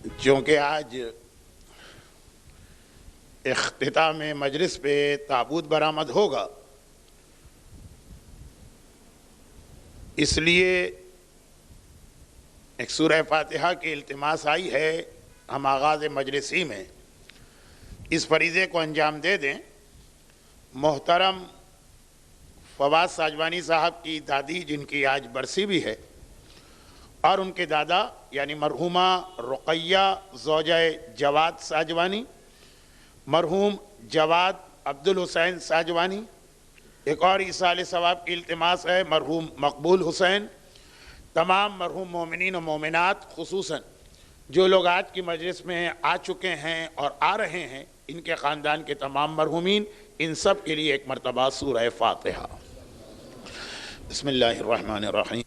چونکہ آج اختتام مجلس پہ تابوت برآمد ہوگا، اس لیے ایک سورہ فاتحہ کی التماس آئی ہے۔ ہم آغاز مجلس ہی میں اس فریضے کو انجام دے دیں۔ محترم فواد ساجوانی صاحب کی دادی، جن کی آج برسی بھی ہے، اور ان کے دادا یعنی مرحومہ رقیہ زوجہ جواد ساجوانی، مرحوم جواد عبدالحسین ساجوانی، ایک اور ایصال ثواب کی التماس ہے مرحوم مقبول حسین، تمام مرحوم مومنین و مومنات، خصوصاً جو لوگ آج کی مجلس میں آ چکے ہیں اور آ رہے ہیں، ان کے خاندان کے تمام مرحومین، ان سب کے لیے ایک مرتبہ سورہ فاتحہ۔ بسم اللہ الرحمن الرحیم۔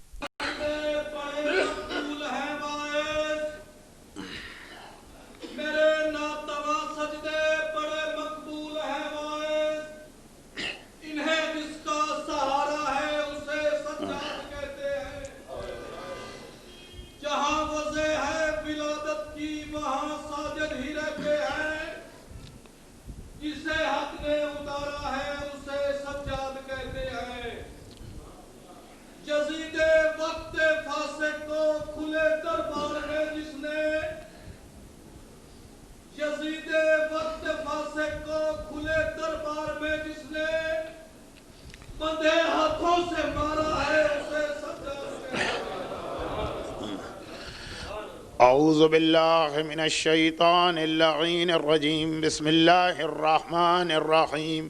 اعوذ باللہ من الشیطان اللعین الرجیم، بسم اللہ الرحمن الرحیم۔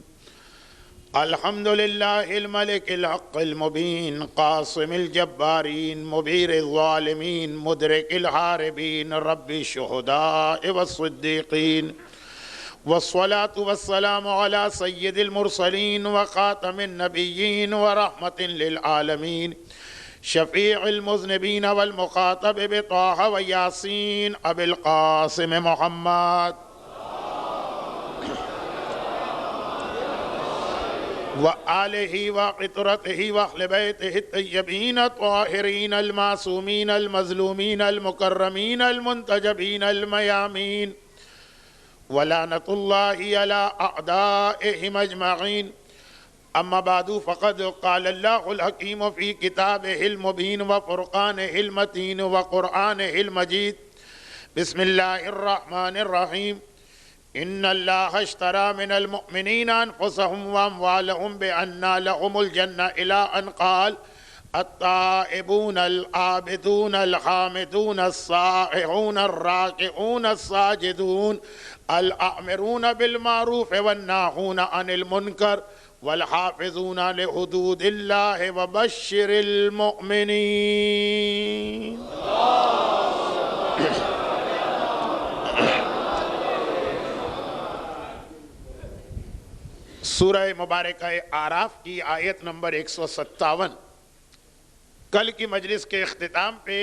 الحمدللہ الملک الحق المبین، قاسم الجبارین، مبیر الظالمین، مدرک الحاربین، رب الشہداء والصدیقین، والصلاة والسلام علی سید المرسلین وخاتم النبیین ورحمت للعالمین، شفیع المذنبین والمخاطب بطاہ و یاسین ابی القاسم محمد وآلہ وقطرتہ واہل بیتہ الطیبین الطاہرین المعصومین المظلومین المکرمین المنتجبین المیامین، ولعنۃ اللہ علی اعدائہم اجمعین۔ اما بعد فقد قال اللہ الحکیم فی کتابہ المبین وفرقانہ المتین وقرآنہ المجید۔ بسم اللہ الرحمن الرحیم۔ ان اللہ اشتری من المؤمنین انفسهم واموالهم بان لهم الجنہ الی ان قال التائبون العابدون الحامدون السائحون الراکعون الساجدون الآمرون بالمعروف والناہون عن المنکر والحافظون لحدود اللہ وبشر المؤمنین۔ سورہ مبارکہ اعراف کی آیت نمبر 157 کل کی مجلس کے اختتام پہ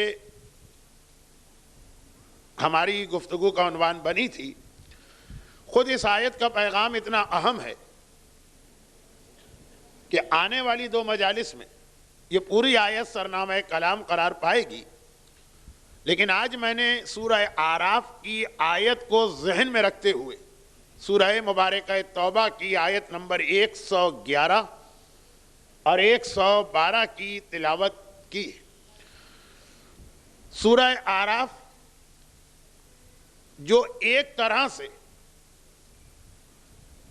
ہماری گفتگو کا عنوان بنی تھی۔ خود اس آیت کا پیغام اتنا اہم ہے کہ آنے والی دو مجالس میں یہ پوری آیت سرنامہ کلام قرار پائے گی، لیکن آج میں نے سورہ اعراف کی آیت کو ذہن میں رکھتے ہوئے سورہ مبارکہ توبہ کی آیت نمبر 111 اور 112 کی تلاوت کی۔ سورہ اعراف جو ایک طرح سے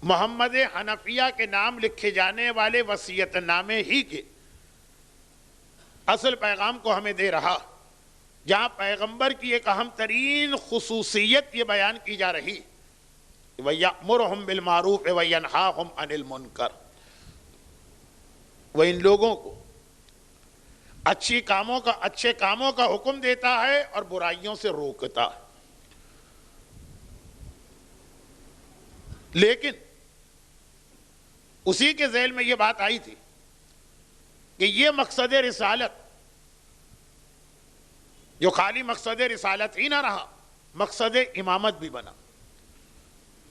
محمد حنفیہ کے نام لکھے جانے والے وصیت نامے ہی کے اصل پیغام کو ہمیں دے رہا، جہاں پیغمبر کی ایک اہم ترین خصوصیت یہ بیان کی جا رہی، وَيَأْمُرُهُمْ بِالْمَعْرُوفِ وَيَنْهَاهُمْ عَنِ الْمُنْكَرِ، وہ ان لوگوں کو اچھے کاموں کا حکم دیتا ہے اور برائیوں سے روکتا ہے۔ لیکن اسی کے ذیل میں یہ بات آئی تھی کہ یہ مقصد رسالت جو خالی مقصد رسالت ہی نہ رہا، مقصد امامت بھی بنا۔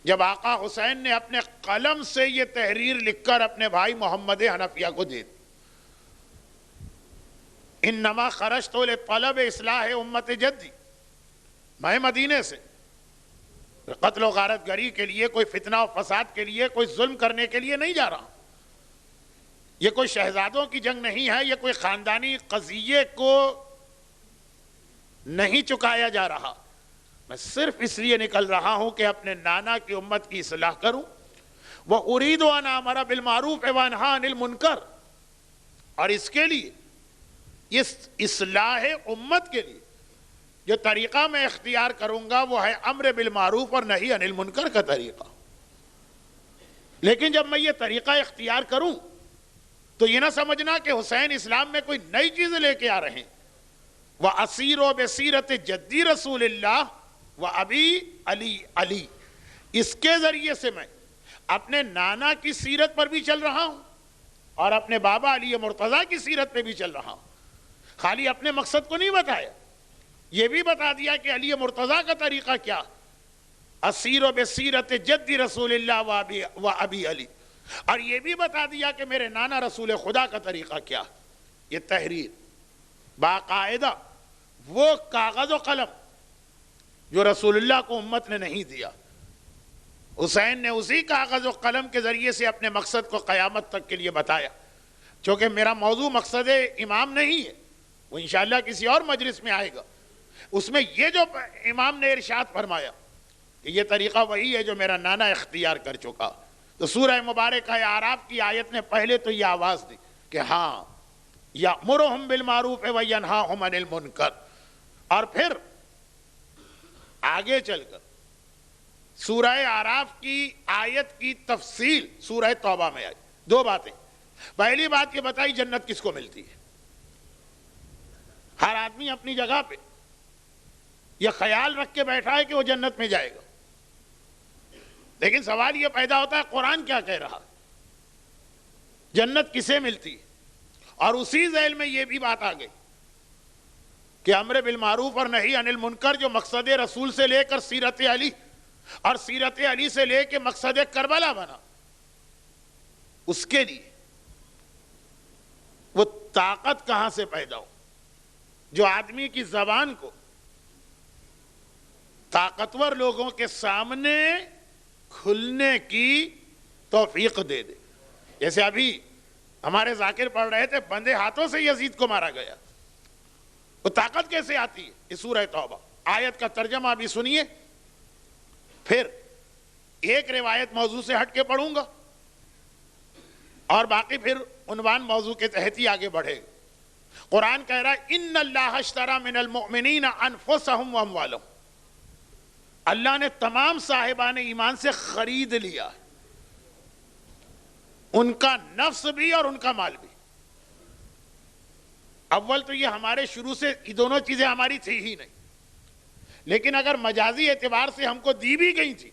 جب آقا حسین نے اپنے قلم سے یہ تحریر لکھ کر اپنے بھائی محمد حنفیہ کو دے دی، انما خرجت لطلب اصلاح امت جدی، میں مدینے سے قتل و غارت گری کے لیے، کوئی فتنہ و فساد کے لیے، کوئی ظلم کرنے کے لیے نہیں جا رہا ہوں۔ یہ کوئی شہزادوں کی جنگ نہیں ہے، یہ کوئی خاندانی قضیے کو نہیں چکایا جا رہا۔ میں صرف اس لیے نکل رہا ہوں کہ اپنے نانا کی امت کی اصلاح کروں۔ وَأُرِيدُ أَنْ آمَرَ بِالْمَعْرُوفِ وَأَنْهَى عَنِ الْمُنْكَرِ، اور اس کے لیے، اس اصلاح امت کے لیے جو طریقہ میں اختیار کروں گا وہ ہے امر بالمعروف اور نہی عن المنکر کا طریقہ۔ لیکن جب میں یہ طریقہ اختیار کروں تو یہ نہ سمجھنا کہ حسین اسلام میں کوئی نئی چیزیں لے کے آ رہے ہیں۔ وَأَسِيرُوا بِسِيرَةِ جَدِّ رسول اللہ وَأَبِي علی، اس کے ذریعے سے میں اپنے نانا کی سیرت پر بھی چل رہا ہوں اور اپنے بابا علی مرتضیٰ کی سیرت پہ بھی چل رہا ہوں۔ خالی اپنے مقصد کو نہیں بتایا، یہ بھی بتا دیا کہ علی مرتضیٰ کا طریقہ کیا، اسیر بسیرت جد رسول اللہ و ابی علی، اور یہ بھی بتا دیا کہ میرے نانا رسول خدا کا طریقہ کیا۔ یہ تحریر باقاعدہ وہ کاغذ و قلم جو رسول اللہ کو امت نے نہیں دیا، حسین نے اسی کاغذ و قلم کے ذریعے سے اپنے مقصد کو قیامت تک کے لیے بتایا۔ چونکہ میرا موضوع مقصد امام نہیں ہے، وہ انشاءاللہ کسی اور مجلس میں آئے گا، اس میں یہ جو امام نے ارشاد فرمایا کہ یہ طریقہ وہی ہے جو میرا نانا اختیار کر چکا۔ تو سورہ مبارکہ اعراف کی آیت نے پہلے تو یہ آواز دی کہ ہاں یأمرہم بالمعروف وینہاہم عن المنکر، اور پھر آگے چل کر سورہ اعراف کی آیت کی تفصیل سورہ توبہ میں آئی۔ دو باتیں، پہلی بات یہ بتائی جنت کس کو ملتی ہے۔ ہر آدمی اپنی جگہ پہ یہ خیال رکھ کے بیٹھا ہے کہ وہ جنت میں جائے گا، لیکن سوال یہ پیدا ہوتا ہے قرآن کیا کہہ رہا، جنت کسے ملتی ہے؟ اور اسی ذیل میں یہ بھی بات آ گئی کہ امر بالمعروف اور نہی عن المنکر جو مقصد رسول سے لے کر سیرت علی اور سیرت علی سے لے کے مقصد کربلا بنا، اس کے لیے وہ طاقت کہاں سے پیدا ہو جو آدمی کی زبان کو طاقتور لوگوں کے سامنے کھلنے کی توفیق دے دے۔ جیسے ابھی ہمارے ذاکر پڑھ رہے تھے، بندے ہاتھوں سے یزید کو مارا گیا، وہ طاقت کیسے آتی ہے؟ اس سورہ توبہ آیت کا ترجمہ بھی سنیے، پھر ایک روایت موضوع سے ہٹ کے پڑھوں گا اور باقی پھر عنوان موضوع کے تحت ہی آگے بڑھے گا۔ قرآن کہہ رہا ہے ان اللہ اشتری من المؤمنین انفسہم واموالہم، اللہ نے تمام صاحبان ایمان سے خرید لیا، ان کا نفس بھی اور ان کا مال بھی۔ اول تو یہ ہمارے شروع سے یہ دونوں چیزیں ہماری تھی ہی نہیں، لیکن اگر مجازی اعتبار سے ہم کو دی بھی گئی تھی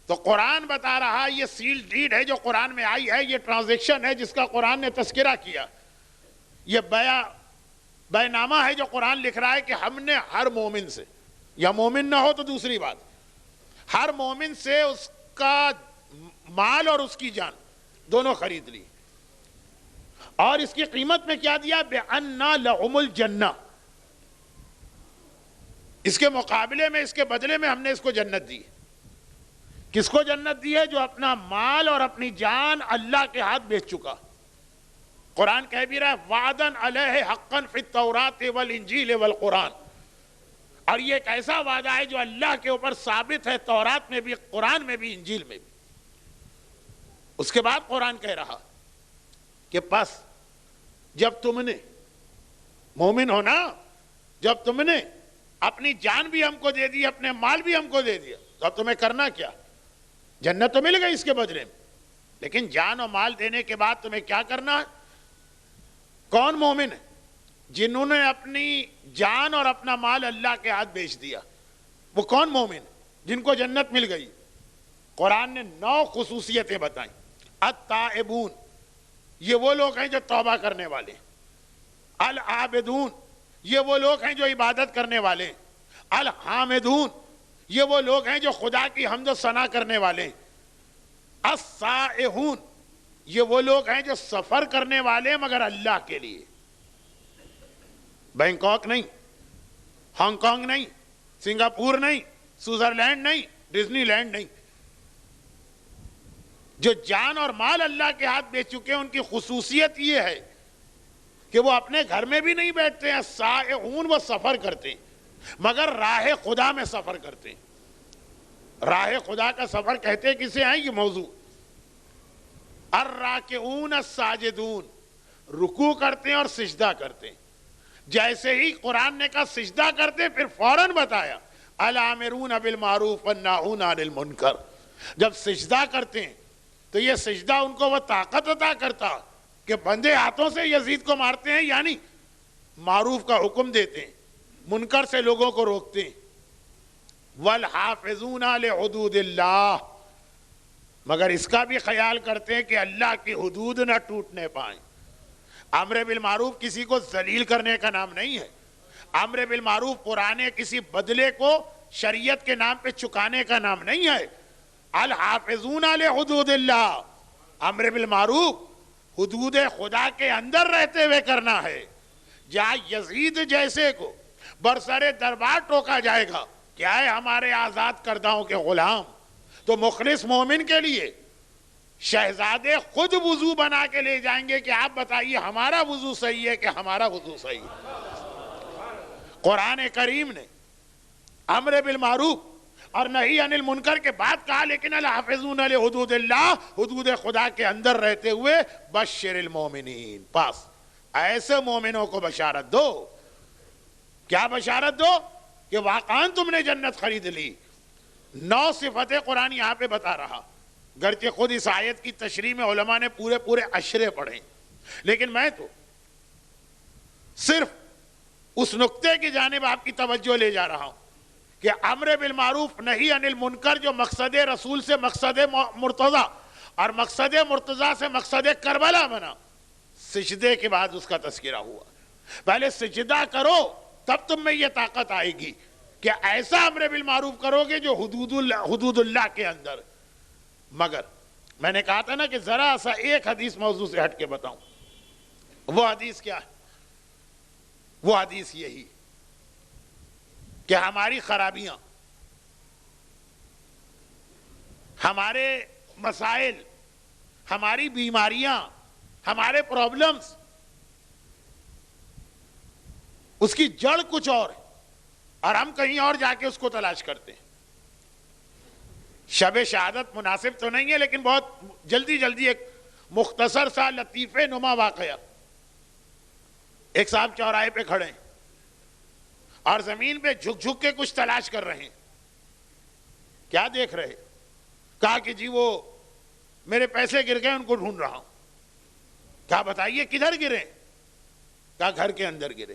تو قرآن بتا رہا یہ سیل ڈیڈ ہے جو قرآن میں آئی ہے، یہ ٹرانزیکشن ہے جس کا قرآن نے تذکرہ کیا، یہ بیع نامہ ہے جو قرآن لکھ رہا ہے کہ ہم نے ہر مومن سے، یا مومن نہ ہو تو دوسری بات، ہر مومن سے اس کا مال اور اس کی جان دونوں خرید لی، اور اس کی قیمت میں کیا دیا؟ بِأَنَّا لَهُمُ الْجَنَّةِ، اس کے مقابلے میں، اس کے بدلے میں ہم نے اس کو جنت دی۔ کس کو جنت دی ہے؟ جو اپنا مال اور اپنی جان اللہ کے ہاتھ بیچ چکا۔ قرآن کہہ بھی رہا ہے وعدن علیہ حقا فی التوراۃ والانجیل والقرآن، اور یہ ایک ایسا وعدہ ہے جو اللہ کے اوپر ثابت ہے، تورات میں بھی، قرآن میں بھی، انجیل میں بھی۔ اس کے بعد قرآن کہہ رہا کہ پس جب تم نے مومن ہونا، جب تم نے اپنی جان بھی ہم کو دے دی، اپنے مال بھی ہم کو دے دیا، تو اب تمہیں کرنا کیا؟ جنت تو مل گئی اس کے بدلے میں، لیکن جان اور مال دینے کے بعد تمہیں کیا کرنا ہے؟ کون مومن ہے؟ جنہوں نے اپنی جان اور اپنا مال اللہ کے ہاتھ بیچ دیا، وہ کون مومن ہے جن کو جنت مل گئی؟ قرآن نے 9 خصوصیتیں بتائیں۔ التائبون، یہ وہ لوگ ہیں جو توبہ کرنے والے ہیں۔ العابدون، یہ وہ لوگ ہیں جو عبادت کرنے والے ہیں۔ الحامدون، یہ وہ لوگ ہیں جو خدا کی حمد و ثنا کرنے والے ہیں۔ السائحون، یہ وہ لوگ ہیں جو سفر کرنے والے ہیں مگر اللہ کے لیے، بینکاک نہیں، ہانگ کانگ نہیں، سنگاپور نہیں، سوئٹزرلینڈ نہیں، ڈزنی لینڈ نہیں. جو جان اور مال اللہ کے ہاتھ بیچ چکے ہیں ان کی خصوصیت یہ ہے کہ وہ اپنے گھر میں بھی نہیں بیٹھتے ہیں. سائحون، وہ سفر کرتے ہیں مگر راہ خدا میں سفر کرتے ہیں. راہ خدا کا سفر کہتے کسے ہیں؟ یہ موضوع. الراکعون الساجدون، رکوع کرتے ہیں اور سجدہ کرتے ہیں. جیسے ہی قرآن نے کہا سجدہ کرتے ہیں، پھر فوراً بتایا الامرون بالمعروف والناہون عن المنکر. جب سجدہ کرتے ہیں تو یہ سجدہ ان کو وہ طاقت عطا کرتا کہ بندے ہاتھوں سے یزید کو مارتے ہیں، یعنی معروف کا حکم دیتے ہیں، منکر سے لوگوں کو روکتے ہیں. والحافظون لحدود اللہ، مگر اس کا بھی خیال کرتے ہیں کہ اللہ کی حدود نہ ٹوٹنے پائیں. امر بالمعروف کسی کو ذلیل کرنے کا نام نہیں ہے. امر بالمعروف پرانے کسی بدلے کو شریعت کے نام پہ چکانے کا نام نہیں ہے. الحافظون لحدود اللہ، امر بالمعروف حدود خدا کے اندر رہتے ہوئے کرنا ہے. جہاں یزید جیسے کو برسر دربار ٹوکا جائے گا کیا ہے ہمارے آزاد کرداؤں کے غلام، تو مخلص مومن کے لیے شہزادے خود وضو بنا کے لے جائیں گے کہ آپ بتائیے ہمارا وضو صحیح ہے کہ ہمارا وضو صحیح ہے. قرآن کریم نے امر بالمعروف اور نہی عن المنکر کے بعد کہا لیکن الحافظون لحدود اللہ، حدود خدا کے اندر رہتے ہوئے بشر المومنین، پاس ایسے مومنوں کو بشارت دو. کیا بشارت دو؟ کہ واقعاً تم نے جنت خرید لی. 9 صفتیں قرآن یہاں پہ بتا رہا، گرچہ خود اس آیت کی تشریح میں علماء نے پورے اشرے پڑھیں، لیکن میں تو صرف اس نقطے کی جانب آپ کی توجہ لے جا رہا ہوں کہ امر بالمعروف نہی عن المنکر جو مقصد رسول سے مقصد مرتضی اور مقصد مرتضی سے مقصد کربلا بنا، سجدے کے بعد اس کا تذکرہ ہوا. پہلے سجدہ کرو تب تم میں یہ طاقت آئے گی کہ ایسا امر بالمعروف کرو گے جو حدود اللہ کے اندر. مگر میں نے کہا تھا نا کہ ذرا سا ایک حدیث موضوع سے ہٹ کے بتاؤں. وہ حدیث کیا ہے؟ وہ حدیث یہی کہ ہماری خرابیاں، ہمارے مسائل، ہماری بیماریاں، ہمارے پرابلمز، اس کی جڑ کچھ اور ہے اور ہم کہیں اور جا کے اس کو تلاش کرتے ہیں. شب شہادت مناسب تو نہیں ہے لیکن بہت جلدی ایک مختصر سا لطیفے نما واقعہ. ایک صاحب چوراہے پہ کھڑے ہیں اور زمین پہ جھک کے کچھ تلاش کر رہے ہیں. کیا دیکھ رہے؟ کہا کہ جی وہ میرے پیسے گر گئے، ان کو ڈھونڈ رہا ہوں. کیا بتائیے کدھر گرے؟ کہا گھر کے اندر گرے.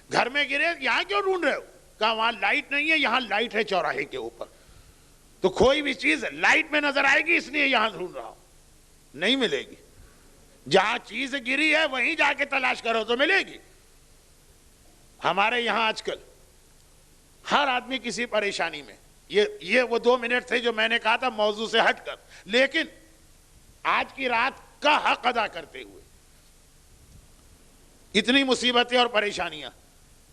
گھر میں گرے؟ یہاں کیوں ڈھونڈ رہے ہو؟ کہا وہاں لائٹ نہیں ہے، یہاں لائٹ ہے چوراہے کے اوپر. تو کوئی بھی چیز لائٹ میں نظر آئے گی اس لیے یہاں ڈھونڈ رہا ہوں. نہیں ملے گی. جہاں چیز گری ہے وہیں جا کے تلاش کرو تو ملے گی. ہمارے یہاں آج کل ہر آدمی کسی پریشانی میں. یہ وہ 2 منٹ تھے جو میں نے کہا تھا موضوع سے ہٹ کر، لیکن آج کی رات کا حق ادا کرتے ہوئے اتنی مصیبتیں اور پریشانیاں.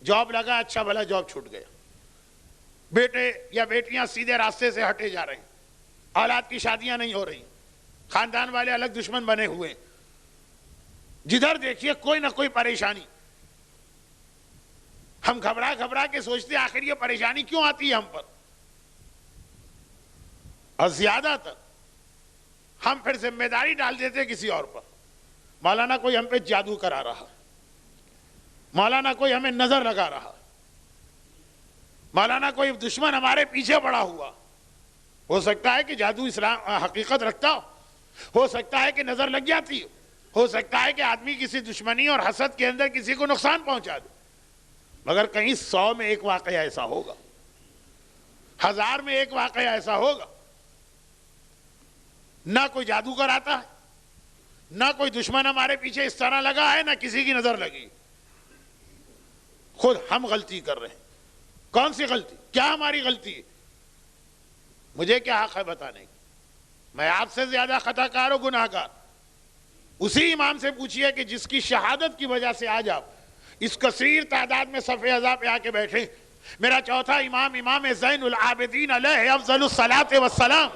جاب لگا، اچھا بھلا جاب چھوٹ گیا. بیٹے یا بیٹیاں سیدھے راستے سے ہٹے جا رہے ہیں. اولاد کی شادیاں نہیں ہو رہی. خاندان والے الگ دشمن بنے ہوئے ہیں. جدھر دیکھیے کوئی نہ کوئی پریشانی. ہم گھبرا کے سوچتے آخر یہ پریشانی کیوں آتی ہے ہم پر، اور زیادہ تر ہم پھر ذمہ داری ڈال دیتے کسی اور پر. مولانا کوئی ہم پہ جادو کرا رہا، مولانا کوئی ہمیں نظر لگا رہا، مولانا کوئی دشمن ہمارے پیچھے پڑا ہوا. ہو سکتا ہے کہ جادو اسلام حقیقت رکھتا ہو سکتا ہے کہ نظر لگ جاتی ہو سکتا ہے کہ آدمی کسی دشمنی اور حسد کے اندر کسی کو نقصان پہنچا دے. مگر کہیں 100 میں ایک واقعہ ایسا ہوگا، 1000 میں ایک واقعہ ایسا ہوگا. نہ کوئی جادوگر آتا ہے، نہ کوئی دشمن ہمارے پیچھے اس طرح لگا ہے، نہ کسی کی نظر لگی. خود ہم غلطی کر رہے ہیں. کون سی غلطی؟ کیا ہماری غلطی ہے؟ مجھے کیا حق ہے بتانے کی؟ میں آپ سے زیادہ خطا کار و گناہ گار. اسی امام سے پوچھئے کہ جس کی شہادت کی وجہ سے آج آپ اس کثیر تعداد میں صف اعضاء پہ آ کے بیٹھے میرا چوتھا امام امام زین العابدین علیہ افضل الصلاۃ والسلام.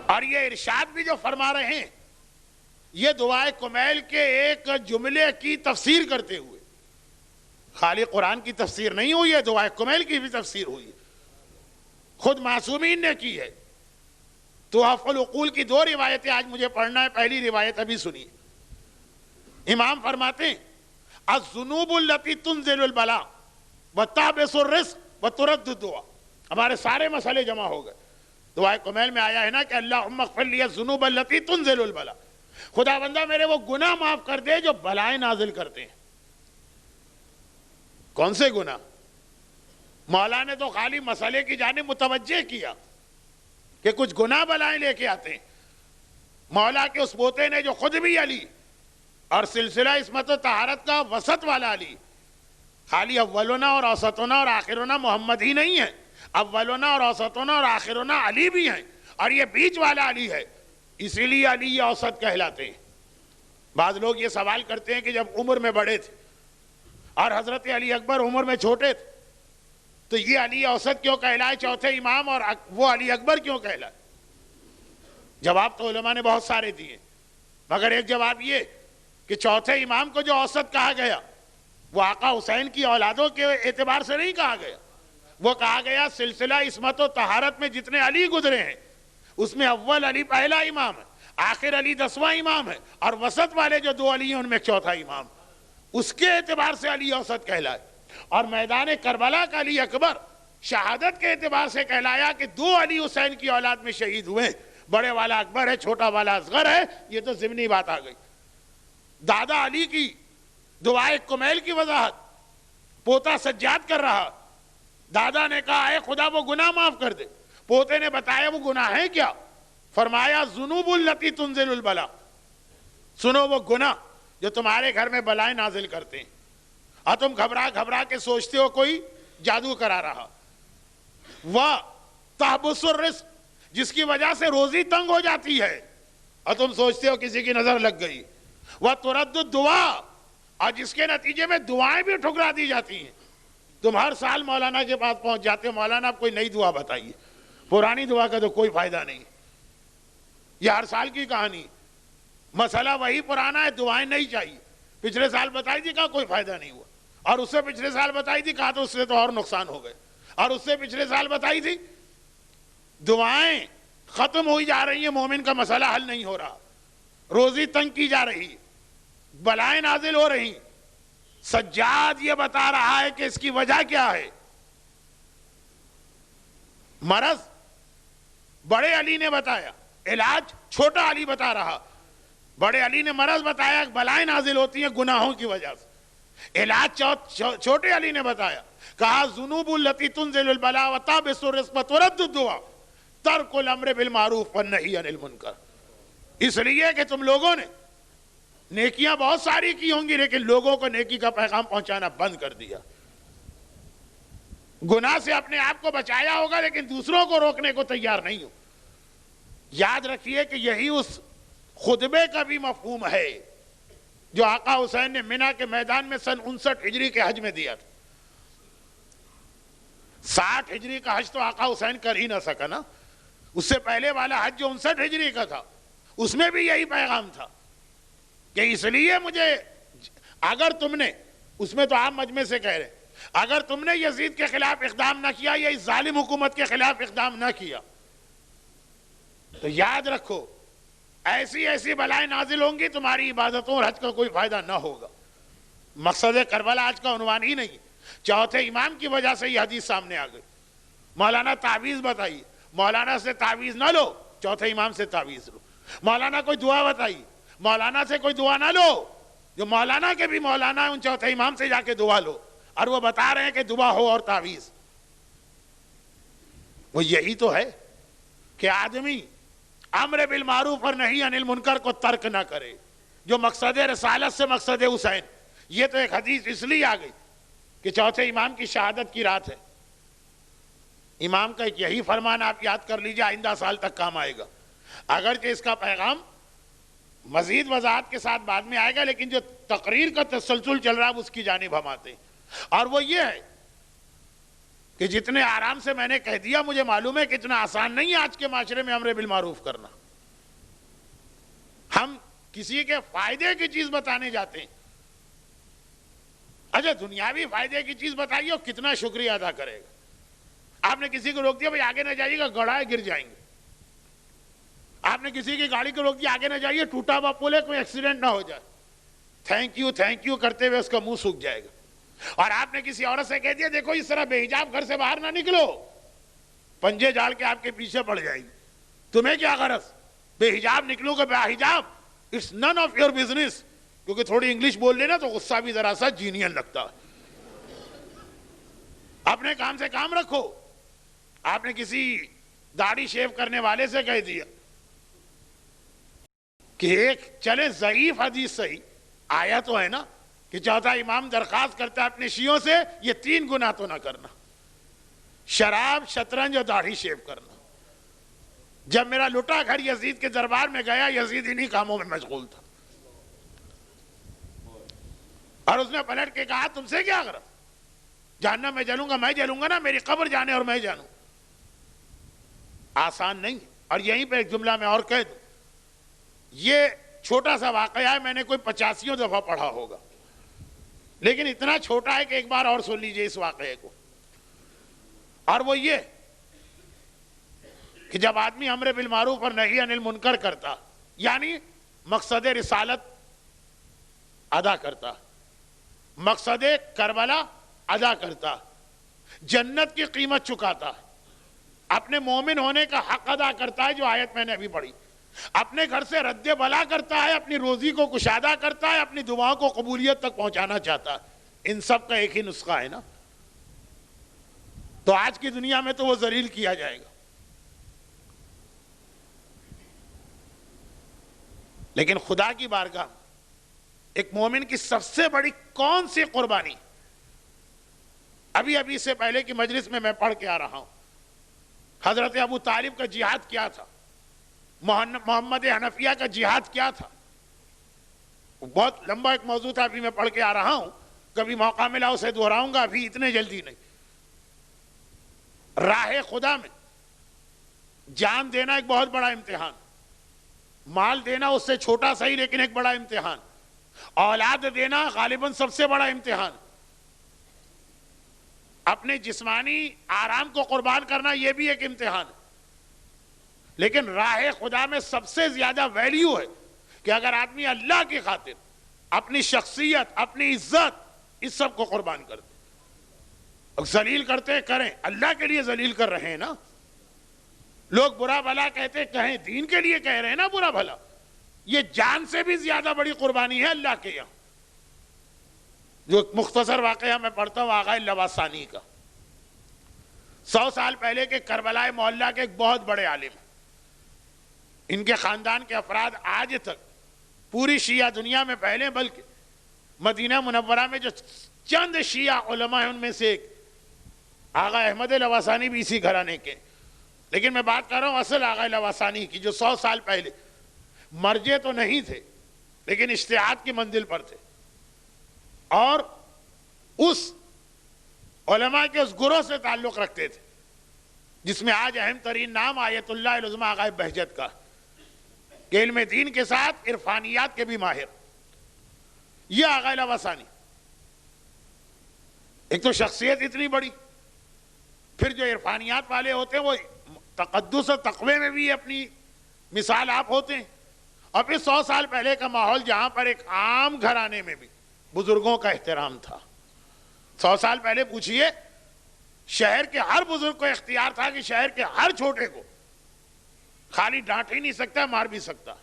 اور یہ ارشاد بھی جو فرما رہے ہیں یہ دعائے کمیل کے ایک جملے کی تفسیر کرتے ہوئے، خالی قرآن کی تفسیر نہیں ہوئی ہے، دعائے کمیل کی بھی تفسیر ہوئی ہے، خود معصومین نے کی ہے. تحف العقول کی 2 روایتیں آج مجھے پڑھنا ہے. پہلی روایت ابھی سنیے. امام فرماتے ہیں الذنوب التي تنزل البلاء وتحبس الرزق وترد الدعاء. ہمارے سارے مسئلے جمع ہو گئے. دعائے کمیل میں آیا ہے نا کہ اللہم اغفر لی الذنوب التي تنزل البلاء، خدا بندہ میرے وہ گناہ معاف کر دے جو بلائیں نازل کرتے ہیں. کون سے گناہ؟ مولا نے تو خالی مسئلے کی جانب متوجہ کیا کہ کچھ گناہ بلائیں لے کے آتے ہیں. مولا کے اس پوتے نے جو خود بھی علی اور سلسلہ عصمت و طہارت کا وسط والا علی، خالی اولنا اور اوسطنا اور آخرنا محمد ہی نہیں ہے، اولنا اور اوسطنا اور آخرنا علی بھی ہیں، اور یہ بیچ والا علی ہے، اسی لیے علی یہ اوسط کہلاتے ہیں. بعض لوگ یہ سوال کرتے ہیں کہ جب عمر میں بڑے تھے اور حضرت علی اکبر عمر میں چھوٹے تھے تو یہ علی اوسط کیوں کہلائے چوتھے امام، اور وہ علی اکبر کیوں کہلائے؟ جواب تو علماء نے بہت سارے دیے، مگر ایک جواب یہ کہ چوتھے امام کو جو اوسط کہا گیا وہ آقا حسین کی اولادوں کے اعتبار سے نہیں کہا گیا، وہ کہا گیا سلسلہ عصمت و طہارت میں جتنے علی گزرے ہیں اس میں اول علی پہلا امام ہے، آخر علی 10واں امام ہے، اور وسط والے جو 2 علی ہیں ان میں چوتھا امام. اس کے اعتبار سے علی اوسط کہلائے. اور میدان کربلا کا علی اکبر شہادت کے اعتبار سے کہلایا کہ 2 علی حسین کی اولاد میں شہید ہوئے، بڑے والا اکبر ہے، چھوٹا والا اصغر ہے. یہ تو ضمنی بات آ گئی. دادا علی کی دعائے کمیل کی وضاحت پوتا سجاد کر رہا. دادا نے کہا اے خدا وہ گناہ معاف کر دے. پوتے نے بتایا وہ گناہ ہے کیا؟ فرمایا ذنوب التی تنزل البلا، سنو وہ گناہ جو تمہارے گھر میں بلائیں نازل کرتے ہیں، اور تم گھبرا گھبرا کے سوچتے ہو کوئی جادو کرا رہا. وہ تحبس الرزق، جس کی وجہ سے روزی تنگ ہو جاتی ہے اور تم سوچتے ہو کسی کی نظر لگ گئی. وہ ترد الدعا، اور جس کے نتیجے میں دعائیں بھی ٹھکرا دی جاتی ہیں. تم ہر سال مولانا کے پاس پہنچ جاتے ہو، مولانا آپ کوئی نئی دعا بتائیے، پرانی دعا کا تو کوئی فائدہ نہیں. یہ ہر سال کی کہانی، مسئلہ وہی پرانا ہے، دعائیں نہیں چاہیے. پچھلے سال بتائی تھی کہا کوئی فائدہ نہیں ہوا، اور اس سے پچھلے سال بتائی تھی کہا تو اس سے تو اور نقصان ہو گئے، اور اس سے پچھلے سال بتائی تھی. دعائیں ختم ہوئی جا رہی ہیں، مومن کا مسئلہ حل نہیں ہو رہا، روزی تنگ کی جا رہی، بلائیں نازل ہو رہی. سجاد یہ بتا رہا ہے کہ اس کی وجہ کیا ہے. مرض بڑے علی نے بتایا، علاج چھوٹا علی بتا رہا. بڑے علی نے مرض بتایا، بلائیں نازل ہوتی ہیں گناہوں کی وجہ سے. علاج چھوٹے علی نے بتایا، کہا ذنوب التی تنزل البلاء وتحبس الرزق وترد الدعاء ترک الامر بالمعروف والنہی عن المنکر. اس لیے کہ تم لوگوں نے نیکیاں بہت ساری کی ہوں گی لیکن لوگوں کو نیکی کا پیغام پہنچانا بند کر دیا. گناہ سے اپنے آپ کو بچایا ہوگا لیکن دوسروں کو روکنے کو تیار نہیں ہو. یاد رکھیے کہ یہی اس خطبے کا بھی مفہوم ہے جو آقا حسین نے منی کے میدان میں سن 59 ہجری کے حج میں دیا تھا. 60 ہجری کا حج تو آقا حسین کر ہی نہ سکا نا. اس سے پہلے والا حج جو 59 ہجری کا تھا اس میں بھی یہی پیغام تھا کہ اس لیے مجھے، اگر تم نے، اس میں تو آپ مجمع سے کہہ رہے، اگر تم نے یزید کے خلاف اقدام نہ کیا یا اس ظالم حکومت کے خلاف اقدام نہ کیا تو یاد رکھو ایسی ایسی بلائیں نازل ہوں گی، تمہاری عبادتوں اور حج کا کوئی فائدہ نہ ہوگا. مقصد کربلا آج کا عنوان ہی نہیں. چوتھے امام کی وجہ سے یہ حدیث سامنے آ گئی. مولانا تعویذ بتائیے، مولانا سے تعویذ نہ لو، چوتھے امام سے تعویذ لو. مولانا کوئی دعا بتائیے، مولانا سے کوئی دعا نہ لو. جو مولانا کے بھی مولانا ہے ان چوتھے امام سے جا کے دعا لو، اور وہ بتا رہے ہیں کہ دعا ہو اور تعویذ. وہ یہی تو ہے کہ آدمی امر بالمعروف اور نہی عن المنکر کو ترک نہ کرے، جو مقصد رسالت سے مقصد حسین. یہ تو ایک حدیث اس لیے آ گئی کہ چوتھے امام کی شہادت کی رات ہے. امام کا ایک یہی فرمان آپ یاد کر لیجئے، آئندہ سال تک کام آئے گا. اگرچہ اس کا پیغام مزید وضاحت کے ساتھ بعد میں آئے گا، لیکن جو تقریر کا تسلسل چل رہا ہے اس کی جانب ہم آتے ہیں، اور وہ یہ ہے کہ جتنے آرام سے میں نے کہہ دیا، مجھے معلوم ہے کہ اتنا آسان نہیں ہے آج کے معاشرے میں امر بالمعروف کرنا. ہم کسی کے فائدے کی چیز بتانے جاتے ہیں. اچھا دنیاوی فائدے کی چیز بتائیے اور کتنا شکریہ ادا کرے گا. آپ نے کسی کو روک دیا، بھائی آگے نہ جائیے گا، گڑھائے گر جائیں گے. آپ نے کسی کی گاڑی کو روک دیا، آگے نہ جائیے، ٹوٹا ہوا پل ہے، کوئی ایکسیڈنٹ نہ ہو جائے. تھینک یو کرتے ہوئے اس کا منہ سوکھ جائے گا. اور آپ نے کسی عورت سے کہہ دیا دیکھو اس طرح بے حجاب گھر سے باہر نہ نکلو، پنجے جھاڑ کے آپ کے پیچھے پڑ جائے گی. تمہیں کیا غرض، بے حجاب نکلو کہ بے حجاب، it's none of your business. کیونکہ تھوڑی انگلش بول لینا تو غصہ بھی ذرا سا جینین لگتا ہے. اپنے کام سے کام رکھو. آپ نے کسی داڑھی شیو کرنے والے سے کہہ دیا کہ ایک چلے ضعیف حدیث صحیح آیا تو ہے نا کہ چوتھا امام درخواست کرتا ہے اپنے شیعوں سے یہ 3 گناہ تو نہ کرنا، شراب، شطرنج اور داڑھی شیو کرنا. جب میرا لٹا گھر یزید کے دربار میں گیا، یزید انہی کاموں میں مشغول تھا، اور اس نے پلٹ کے کہا تم سے کیا غرض، جہنم میں جلوں گا، میں جلوں گا نا، میری قبر جانے اور میں جانوں. آسان نہیں. اور یہیں پہ ایک جملہ میں اور کہہ دوں، یہ چھوٹا سا واقعہ ہے، میں نے کوئی 85 دفعہ پڑھا ہوگا، لیکن اتنا چھوٹا ہے کہ ایک بار اور سن لیجئے اس واقعے کو. اور وہ یہ کہ جب آدمی امر بالمعروف اور نہی عن المنکر کرتا، یعنی مقصد رسالت ادا کرتا، مقصد کربلا ادا کرتا، جنت کی قیمت چکاتا، اپنے مومن ہونے کا حق ادا کرتا ہے جو آیت میں نے ابھی پڑھی، اپنے گھر سے رد بلا کرتا ہے، اپنی روزی کو کشادہ کرتا ہے، اپنی دعاؤں کو قبولیت تک پہنچانا چاہتا ہے. ان سب کا ایک ہی نسخہ ہے نا. تو آج کی دنیا میں تو وہ ذلیل کیا جائے گا، لیکن خدا کی بارگاہ ایک مومن کی سب سے بڑی کون سی قربانی؟ ابھی سے پہلے کی مجلس میں پڑھ کے آ رہا ہوں، حضرت ابو طالب کا جہاد کیا تھا، محمد حنفیہ کا جہاد کیا تھا. بہت لمبا ایک موضوع تھا، ابھی میں پڑھ کے آ رہا ہوں، کبھی موقع ملا اسے دہراؤں گا، ابھی اتنے جلدی نہیں. راہ خدا میں جان دینا ایک بہت بڑا امتحان، مال دینا اس سے چھوٹا صحیح لیکن ایک بڑا امتحان، اولاد دینا غالباً سب سے بڑا امتحان، اپنے جسمانی آرام کو قربان کرنا یہ بھی ایک امتحان. لیکن راہ خدا میں سب سے زیادہ ویلیو ہے کہ اگر آدمی اللہ کی خاطر اپنی شخصیت، اپنی عزت، اس سب کو قربان کرتے، ذلیل کرتے کریں، اللہ کے لیے ذلیل کر رہے ہیں نا. لوگ برا بھلا کہتے کہیں، دین کے لیے کہہ رہے ہیں نا برا بھلا. یہ جان سے بھی زیادہ بڑی قربانی ہے اللہ کے یہاں. جو ایک مختصر واقعہ میں پڑھتا ہوں آغا لواسانی کا. 100 سال پہلے کے کربلا محلہ کے ایک بہت بڑے عالم ہیں. ان کے خاندان کے افراد آج تک پوری شیعہ دنیا میں پہلے، بلکہ مدینہ منورہ میں جو چند شیعہ علماء ہیں ان میں سے ایک آغا احمد لواسانی بھی اسی گھرانے کے. لیکن میں بات کر رہا ہوں اصل آغا لواسانی کی، جو 100 سال پہلے مرجے تو نہیں تھے لیکن اجتہاد کی منزل پر تھے، اور اس علماء کے اس گروہ سے تعلق رکھتے تھے جس میں آج اہم ترین نام آیت اللہ العظمیٰ آغا بہجت کا، کہ علم دین کے ساتھ عرفانیات کے بھی ماہر. یہ آغا لواسانی، ایک تو شخصیت اتنی بڑی، پھر جو عرفانیات والے ہوتے ہیں وہ تقدس و تقوی میں بھی اپنی مثال آپ ہوتے ہیں. اور پھر 100 سال پہلے کا ماحول جہاں پر ایک عام گھرانے میں بھی بزرگوں کا احترام تھا. 100 سال پہلے پوچھئے، شہر کے ہر بزرگ کو اختیار تھا کہ شہر کے ہر چھوٹے کو خالی ڈانٹ ہی نہیں سکتا، مار بھی سکتا.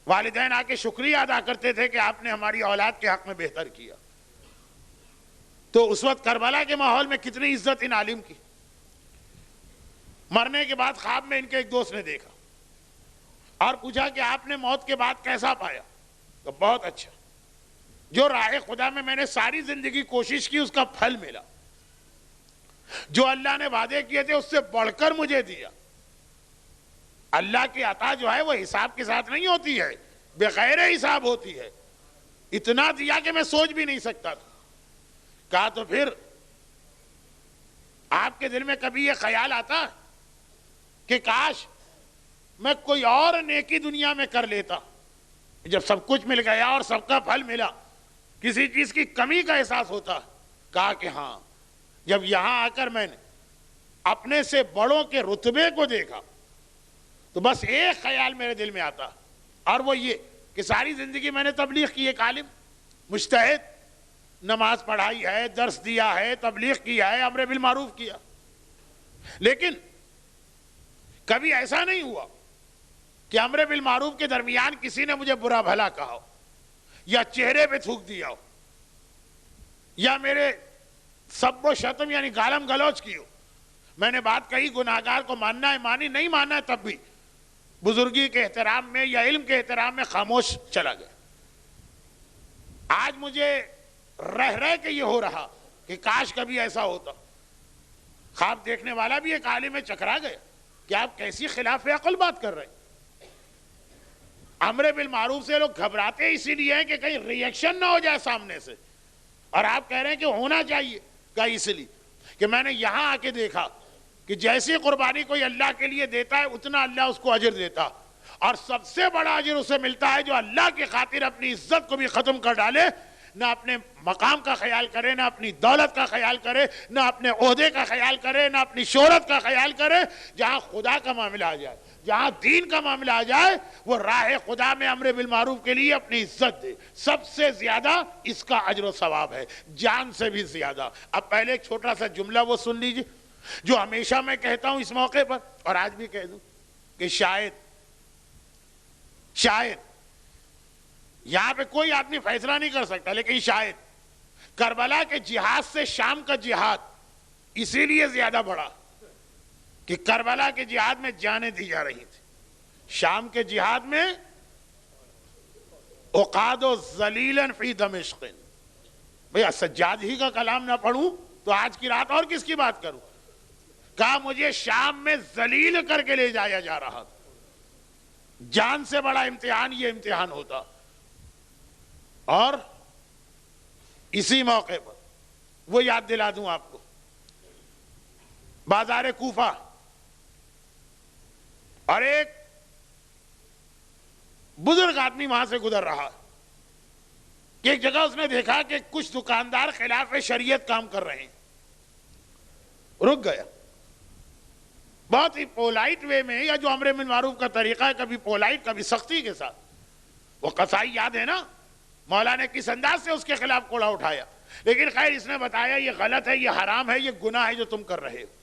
والدین آ کے شکریہ ادا کرتے تھے کہ آپ نے ہماری اولاد کے حق میں بہتر کیا. تو اس وقت کربلا کے ماحول میں کتنی عزت ان عالم کی. مرنے کے بعد خواب میں ان کے ایک دوست نے دیکھا اور پوچھا کہ آپ نے موت کے بعد کیسا پایا؟ تو بہت اچھا، جو راہ خدا میں نے ساری زندگی کوشش کی اس کا پھل ملا، جو اللہ نے وعدے کیے تھے اس سے بڑھ کر مجھے دیا. اللہ کی عطا جو ہے وہ حساب کے ساتھ نہیں ہوتی ہے بغیر حساب ہوتی ہے، اتنا دیا کہ میں سوچ بھی نہیں سکتا تھا۔ کہا تو پھر آپ کے دل میں کبھی یہ خیال آتا کہ کاش میں کوئی اور نیکی دنیا میں کر لیتا؟ جب سب کچھ مل گیا اور سب کا پھل ملا، کسی چیز کی کمی کا احساس ہوتا؟ کہا کہ ہاں، جب یہاں آ کر میں نے اپنے سے بڑوں کے رتبے کو دیکھا تو بس ایک خیال میرے دل میں آتا، اور وہ یہ کہ ساری زندگی میں نے تبلیغ کی، ایک عالم مجتہد، نماز پڑھائی ہے، درس دیا ہے، تبلیغ کیا ہے، امر بالمعروف کیا، لیکن کبھی ایسا نہیں ہوا کہ امر بالمعروف کے درمیان کسی نے مجھے برا بھلا کہا ہو، یا چہرے پہ تھوک دیا ہو، یا میرے سب و شتم یعنی گالم گلوچ کی ہو۔ میں نے بات کہی، گناہگار کو ماننا ہے مانی، نہیں ماننا ہے تب بھی بزرگی کے احترام میں یا علم کے احترام میں خاموش چلا گیا۔ آج مجھے رہ کے یہ ہو رہا کہ کاش کبھی ایسا ہوتا۔ خواب دیکھنے والا بھی ایک عالم میں چکرا گیا کہ آپ کیسی خلاف عقل بات کر رہے ہیں۔ امر بالمعروف سے لوگ گھبراتے اسی لیے ہیں کہ کہیں ریئیکشن نہ ہو جائے سامنے سے، اور آپ کہہ رہے ہیں کہ ہونا چاہیے۔ کہ اس لیے کہ میں نے یہاں آ کے دیکھا کہ جیسی قربانی کوئی اللہ کے لیے دیتا ہے اتنا اللہ اس کو اجر دیتا، اور سب سے بڑا اجر اسے ملتا ہے جو اللہ کی خاطر اپنی عزت کو بھی ختم کر ڈالے، نہ اپنے مقام کا خیال کرے، نہ اپنی دولت کا خیال کرے، نہ اپنے عہدے کا خیال کرے، نہ اپنی شہرت کا خیال کرے۔ جہاں خدا کا معاملہ آ جائے، جہاں دین کا معاملہ آ جائے، وہ راہ خدا میں امر بالمعروف کے لیے اپنی عزت دے۔ سب سے زیادہ اس کا اجر و ثواب ہے، جان سے بھی زیادہ۔ اب پہلے ایک چھوٹا سا جملہ وہ سن لیجئے جو ہمیشہ میں کہتا ہوں اس موقع پر، اور آج بھی کہہ دوں کہ شاید یہاں پہ کوئی آدمی فیصلہ نہیں کر سکتا، لیکن شاید کربلا کے جہاد سے شام کا جہاد اسی لیے زیادہ بڑا کہ کربلا کے جہاد میں جانیں دی جا رہی تھی، شام کے جہاد میں اقاد ذلیلا فی دمشق۔ بھئی سجاد ہی کا کلام نہ پڑھوں تو آج کی رات اور کس کی بات کروں؟ کہا مجھے شام میں ذلیل کر کے لے جایا جا رہا تھا۔ جان سے بڑا امتحان یہ امتحان ہوتا۔ اور اسی موقع پر وہ یاد دلا دوں آپ کو، بازار کوفہ، اور ایک بزرگ آدمی وہاں سے گزر رہا کہ ایک جگہ اس نے دیکھا کہ کچھ دکاندار خلاف شریعت کام کر رہے ہیں، رک گیا، بہت ہی پولائٹ وے میں، یا جو امر بالمعروف کا طریقہ ہے، کبھی پولائٹ کبھی سختی کے ساتھ۔ وہ قصائی یاد ہے نا، مولا نے کس انداز سے اس کے خلاف کوڑا اٹھایا، لیکن خیر اس نے بتایا یہ غلط ہے، یہ حرام ہے، یہ گناہ ہے جو تم کر رہے ہو۔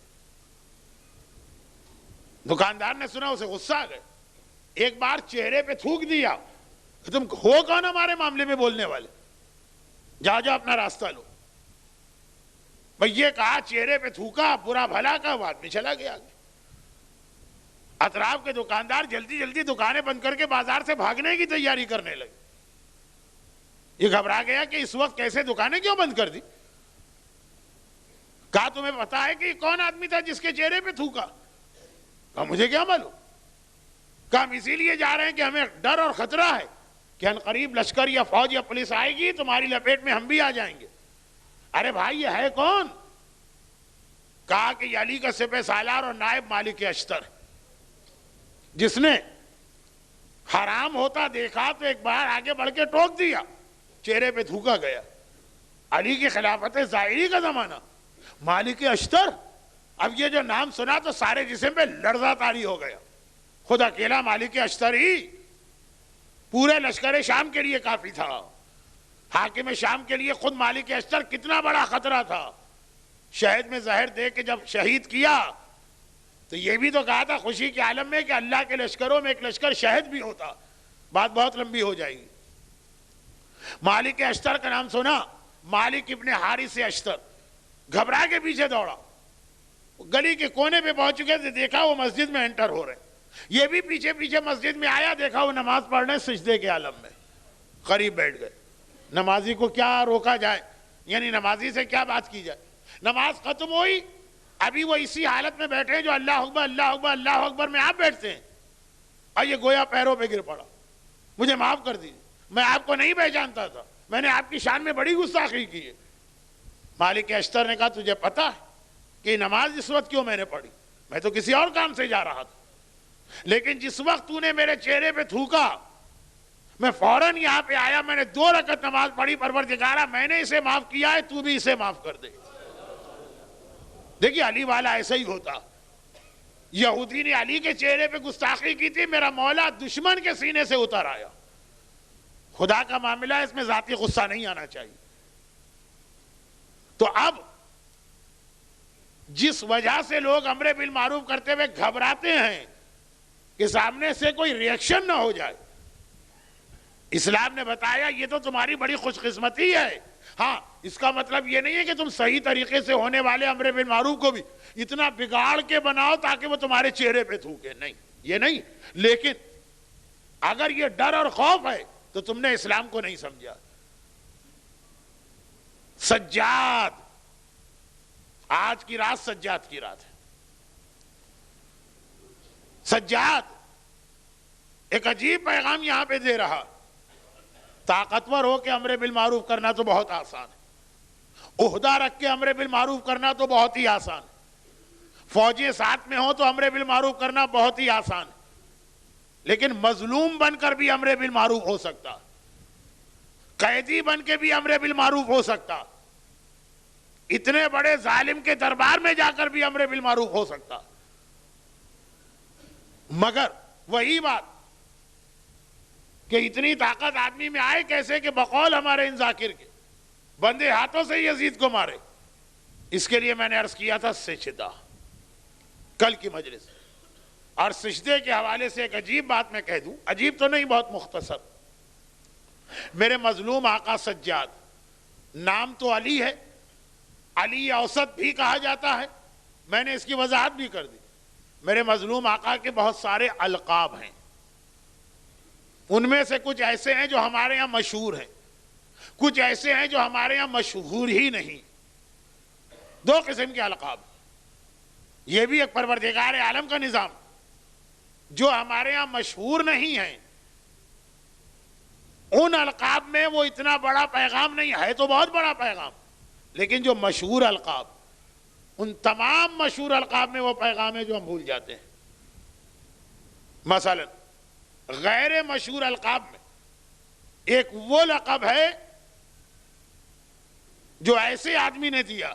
دکاندار نے سنا، اسے غصہ آ گیا، ایک بار چہرے پہ تھوک دیا، تم ہو کون ہمارے معاملے میں بولنے والے، جا اپنا راستہ لو۔ بھئی یہ کہا، چہرے پہ تھوکا، برا بھلا کا، وہ آدمی چلا گیا آگے۔ اطراف کے دکاندار جلدی جلدی دکانیں بند کر کے بازار سے بھاگنے کی تیاری کرنے لگے۔ یہ گھبرا گیا کہ اس وقت کیسے دکانیں کیوں بند کر دی؟ کہا تمہیں پتا ہے کہ یہ کون آدمی تھا جس کے چہرے پہ تھوکا؟ کہا مجھے کیا معلوم۔ کہا ہم اسی لیے جا رہے ہیں کہ ہمیں ڈر اور خطرہ ہے کہ ان قریب لشکر یا فوج یا پولیس آئے گی، تمہاری لپیٹ میں ہم بھی آ جائیں گے۔ ارے بھائی یہ ہے کون؟ کہا کہ یہ علی کا سپہ سالار اور نائب مالک اشتر، جس نے حرام ہوتا دیکھا تو ایک بار آگے بڑھ کے ٹوک دیا، چہرے پہ تھوکا گیا۔ علی کی خلافت ظاہری کا زمانہ، مالک اشتر۔ اب یہ جو نام سنا تو سارے جسم پہ لرزہ طاری ہو گیا۔ خود اکیلا مالک اشتر ہی پورے لشکر شام کے لیے کافی تھا، حاکم شام کے لیے خود مالک اشتر کتنا بڑا خطرہ تھا۔ شہد میں زہر دے کے جب شہید کیا تو یہ بھی تو کہا تھا خوشی کے عالم میں کہ اللہ کے لشکروں میں ایک لشکر شہد بھی ہوتا۔ بات بہت لمبی ہو جائے گی۔ مالک اشتر کا نام سنا، مالک ابن حارث اشتر گھبرا کے پیچھے دوڑا، گلی کے کونے پہ پہنچ چکے تھے، دیکھا وہ مسجد میں انٹر ہو رہے، یہ بھی پیچھے پیچھے مسجد میں آیا، دیکھا وہ نماز پڑھنے سجدے کے عالم میں، قریب بیٹھ گئے۔ نمازی کو کیا روکا جائے، یعنی نمازی سے کیا بات کی جائے؟ نماز ختم ہوئی، ابھی وہ اسی حالت میں بیٹھے جو اللہ اکبر اللہ اکبر اللہ اکبر میں آپ بیٹھتے ہیں، اور یہ گویا پیروں پہ گر پڑا۔ مجھے معاف کر دیجیے، میں آپ کو نہیں پہچانتا تھا، میں نے آپ کی شان میں بڑی گستاخی کی ہے۔ مالک اشتر نے کہا تجھے پتا ہے کہ نماز اس وقت کیوں میں نے پڑھی؟ میں تو کسی اور کام سے جا رہا تھا، لیکن جس وقت تو نے میرے چہرے پہ تھوکا میں فوراً یہاں پہ آیا، میں نے 2 رکعت نماز پڑھی، پروردگارا میں نے اسے معاف کیا ہے، تو بھی اسے معاف کر دے۔ دیکھیے علی والا ایسا ہی ہوتا، یہودی نے علی کے چہرے پہ گستاخی کی تھی، میرا مولا دشمن کے سینے سے اتر آیا۔ خدا کا معاملہ ہے، اس میں ذاتی غصہ نہیں آنا چاہیے۔ تو اب جس وجہ سے لوگ امر بالمعروف کرتے ہوئے گھبراتے ہیں کہ سامنے سے کوئی ریئیکشن نہ ہو جائے، اسلام نے بتایا یہ تو تمہاری بڑی خوش قسمتی ہے۔ ہاں، اس کا مطلب یہ نہیں ہے کہ تم صحیح طریقے سے ہونے والے امر بالمعروف کو بھی اتنا بگاڑ کے بناؤ تاکہ وہ تمہارے چہرے پہ تھوکے، نہیں، یہ نہیں۔ لیکن اگر یہ ڈر اور خوف ہے تو تم نے اسلام کو نہیں سمجھا۔ سجاد، آج کی رات سجاد کی رات ہے۔ سجاد ایک عجیب پیغام یہاں پہ دے رہا، طاقتور ہو کے امر بالمعروف کرنا تو بہت آسان ہے، عہدہ رکھ کے امر بالمعروف کرنا تو بہت ہی آسان ہے، فوجیں ساتھ میں ہوں تو امر بالمعروف کرنا بہت ہی آسان ہے، لیکن مظلوم بن کر بھی امر بالمعروف ہو سکتا، قیدی بن کے بھی امر بالمعروف ہو سکتا، اتنے بڑے ظالم کے دربار میں جا کر بھی امر بالمعروف ہو سکتا۔ مگر وہی بات کہ اتنی طاقت آدمی میں آئے کیسے کہ بقول ہمارے ان ذاکر کے بندے ہاتھوں سے یزید کو مارے۔ اس کے لیے میں نے عرض کیا تھا سجدہ، کل کی مجلس، اور سجدے کے حوالے سے ایک عجیب بات میں کہہ دوں، عجیب تو نہیں، بہت مختصر۔ میرے مظلوم آقا سجاد، نام تو علی ہے، علی اوسط بھی کہا جاتا ہے، میں نے اس کی وضاحت بھی کر دی۔ میرے مظلوم آقا کے بہت سارے القاب ہیں، ان میں سے کچھ ایسے ہیں جو ہمارے یہاں مشہور ہیں، کچھ ایسے ہیں جو ہمارے یہاں مشہور ہی نہیں۔ 2 قسم کے القاب، یہ بھی ایک پروردگار عالم کا نظام، جو ہمارے ہاں مشہور نہیں ہیں، ان القاب میں وہ اتنا بڑا پیغام نہیں ہے، تو بہت بڑا پیغام، لیکن جو مشہور القاب، ان تمام مشہور القاب میں وہ پیغام ہے جو ہم بھول جاتے ہیں۔ مثلا غیر مشہور القاب میں ایک وہ لقب ہے جو ایسے آدمی نے دیا،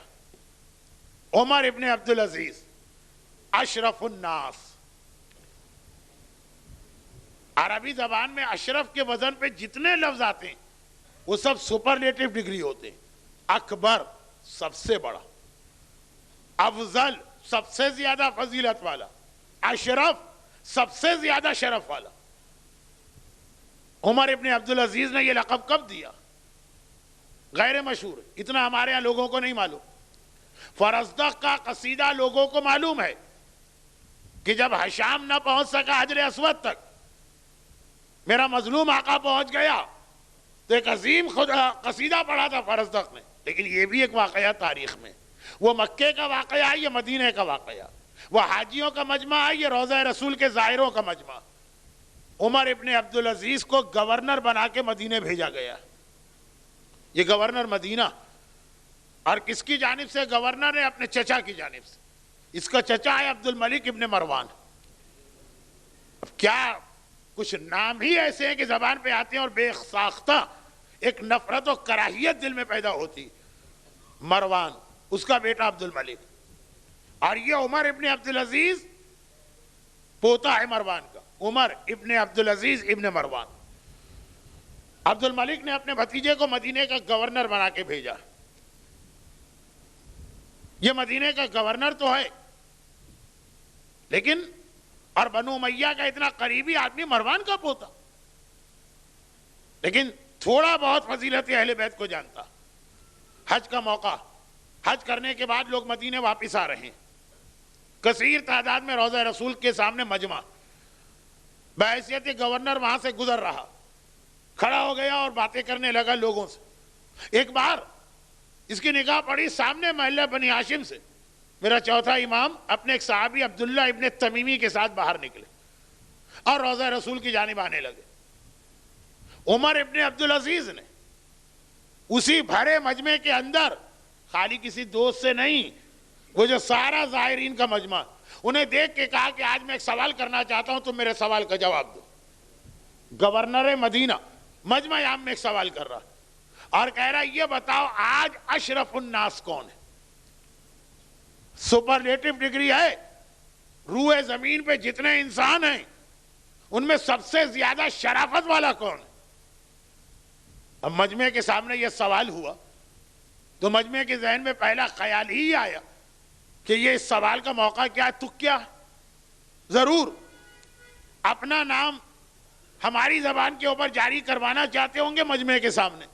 عمر ابن عبدالعزیز، اشرف الناس۔ عربی زبان میں اشرف کے وزن پہ جتنے لفظ آتے ہیں وہ سب سپرلیٹو ڈگری ہوتے ہیں۔ اکبر سب سے بڑا، افضل سب سے زیادہ فضیلت والا، اشرف سب سے زیادہ شرف والا۔ عمر ابن عبدالعزیز نے یہ لقب کب دیا؟ غیر مشہور، اتنا ہمارے ہاں لوگوں کو نہیں معلوم۔ فرزدق کا قصیدہ لوگوں کو معلوم ہے کہ جب حشام نہ پہنچ سکا حجر اسود تک، میرا مظلوم آقا پہنچ گیا تو ایک عظیم قصیدہ پڑھا تھا فرزدق نے۔ لیکن یہ بھی ایک واقعہ تاریخ میں، وہ مکے کا واقعہ ہے، یہ مدینہ کا واقعہ، وہ حاجیوں کا مجمع ہے، یہ روضہ رسول کے زائروں کا مجمع۔ عمر ابن عبدالعزیز کو گورنر بنا کے مدینے بھیجا گیا، یہ گورنر مدینہ، اور کس کی جانب سے گورنر ہے؟ اپنے چچا کی جانب سے۔ اس کا چچا ہے عبد الملک ابن مروان۔ اب کیا کچھ نام ہی ایسے ہیں کہ زبان پہ آتے ہیں اور بے ساختہ ایک نفرت و کراہیت دل میں پیدا ہوتی۔ مروان، اس کا بیٹا عبد الملک، اور یہ عمر ابن عبدالعزیز پوتا ہے مروان کا، عمر ابن عبدالعزیز ابن مروان۔ عبد الملک نے اپنے بھتیجے کو مدینے کا گورنر بنا کے بھیجا۔ یہ مدینے کا گورنر تو ہے، لیکن اور بنو امیہ کا اتنا قریبی آدمی مروان کا پوتا، لیکن تھوڑا بہت فضیلت اہل بیت کو جانتا۔ حج کا موقع، حج کرنے کے بعد لوگ مدینے واپس آ رہے ہیں، کثیر تعداد میں روضہ رسول کے سامنے مجمع، بحیثیت گورنر وہاں سے گزر رہا، کھڑا ہو گیا اور باتیں کرنے لگا لوگوں سے۔ ایک بار اس کی نگاہ پڑی سامنے محلہ بنی ہاشم سے، میرا چوتھا امام اپنے ایک صحابی عبداللہ ابن تمیمی کے ساتھ باہر نکلے اور روضہ رسول کی جانب آنے لگے۔ عمر ابن عبدالعزیز نے اسی بھرے مجمع کے اندر، خالی کسی دوست سے نہیں، وہ جو سارا زائرین کا مجمع، انہیں دیکھ کے کہا کہ آج میں ایک سوال کرنا چاہتا ہوں، تم میرے سوال کا جواب دو۔ گورنر مدینہ مجمع عام میں ایک سوال کر رہا اور کہہ رہا یہ بتاؤ آج اشرف الناس کون ہے؟ سپرلیٹو ڈگری ہے، روئے زمین پہ جتنے انسان ہیں ان میں سب سے زیادہ شرافت والا کون ہے؟ اب مجمع کے سامنے یہ سوال ہوا تو مجمع کے ذہن میں پہلا خیال ہی آیا کہ یہ اس سوال کا موقع کیا ہے، تک کیا ہے؟ ضرور اپنا نام ہماری زبان کے اوپر جاری کروانا چاہتے ہوں گے مجمع کے سامنے۔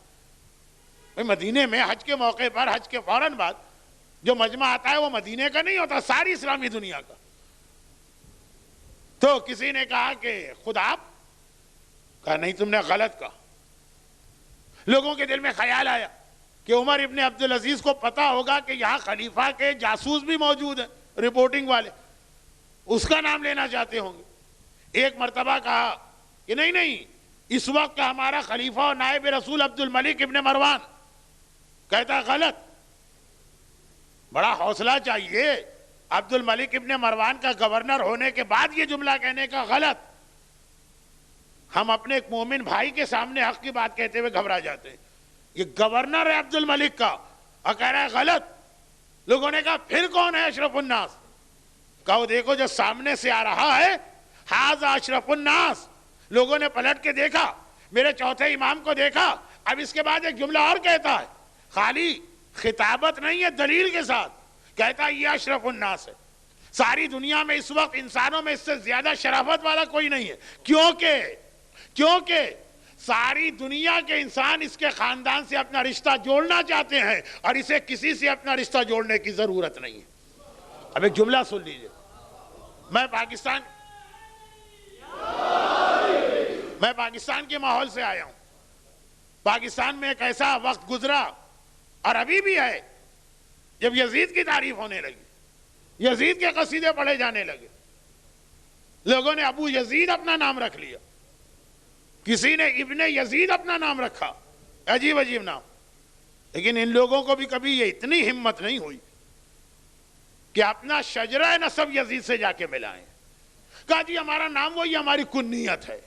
مدینے میں حج کے موقع پر، حج کے فوراً بعد جو مجمع آتا ہے وہ مدینے کا نہیں ہوتا، ساری اسلامی دنیا کا۔ تو کسی نے کہا کہ خود آپ؟ کہا نہیں، تم نے غلط کہا۔ لوگوں کے دل میں خیال آیا کہ عمر ابن عبدالعزیز کو پتا ہوگا کہ یہاں خلیفہ کے جاسوس بھی موجود ہیں، رپورٹنگ والے، اس کا نام لینا چاہتے ہوں گے۔ ایک مرتبہ کہا کہ نہیں، اس وقت ہمارا خلیفہ اور نائب رسول عبد الملک ابن مروان۔ کہتا غلط، بڑا حوصلہ چاہیے، عبد الملک ابن مروان کا گورنر ہونے کے بعد یہ جملہ کہنے کا غلط۔ ہم اپنے ایک مومن بھائی کے سامنے حق کی بات کہتے ہوئے گھبرا جاتے ہیں، یہ گورنر ہے عبد الملک کا اور کہہ رہا ہے غلط۔ لوگوں نے کہا پھر کون ہے اشرف الناس؟ کہا وہ دیکھو جو سامنے سے آ رہا ہے، ھذا اشرف الناس۔ لوگوں نے پلٹ کے دیکھا، میرے چوتھے امام کو دیکھا، اب اس کے بعد ایک جملہ اور کہتا ہے، خالی خطابت نہیں ہے، دلیل کے ساتھ کہتا ہے یہ اشرف الناس ہے۔ ساری دنیا میں اس وقت انسانوں میں اس سے زیادہ شرافت والا کوئی نہیں ہے، کیونکہ ساری دنیا کے انسان اس کے خاندان سے اپنا رشتہ جوڑنا چاہتے ہیں اور اسے کسی سے اپنا رشتہ جوڑنے کی ضرورت نہیں ہے۔ اب ایک جملہ سن لیجئے، میں پاکستان کے ماحول سے آیا ہوں۔ پاکستان میں ایک ایسا وقت گزرا اور ابھی بھی ہے جب یزید کی تعریف ہونے لگی، یزید کے قصیدے پڑھے جانے لگے، لوگوں نے ابو یزید اپنا نام رکھ لیا، کسی نے ابن یزید اپنا نام رکھا، عجیب عجیب نام۔ لیکن ان لوگوں کو بھی کبھی یہ اتنی ہمت نہیں ہوئی کہ اپنا شجرہ نسب یزید سے جا کے ملائیں۔ کہا جی ہمارا نام وہی ہماری کنیت ہے۔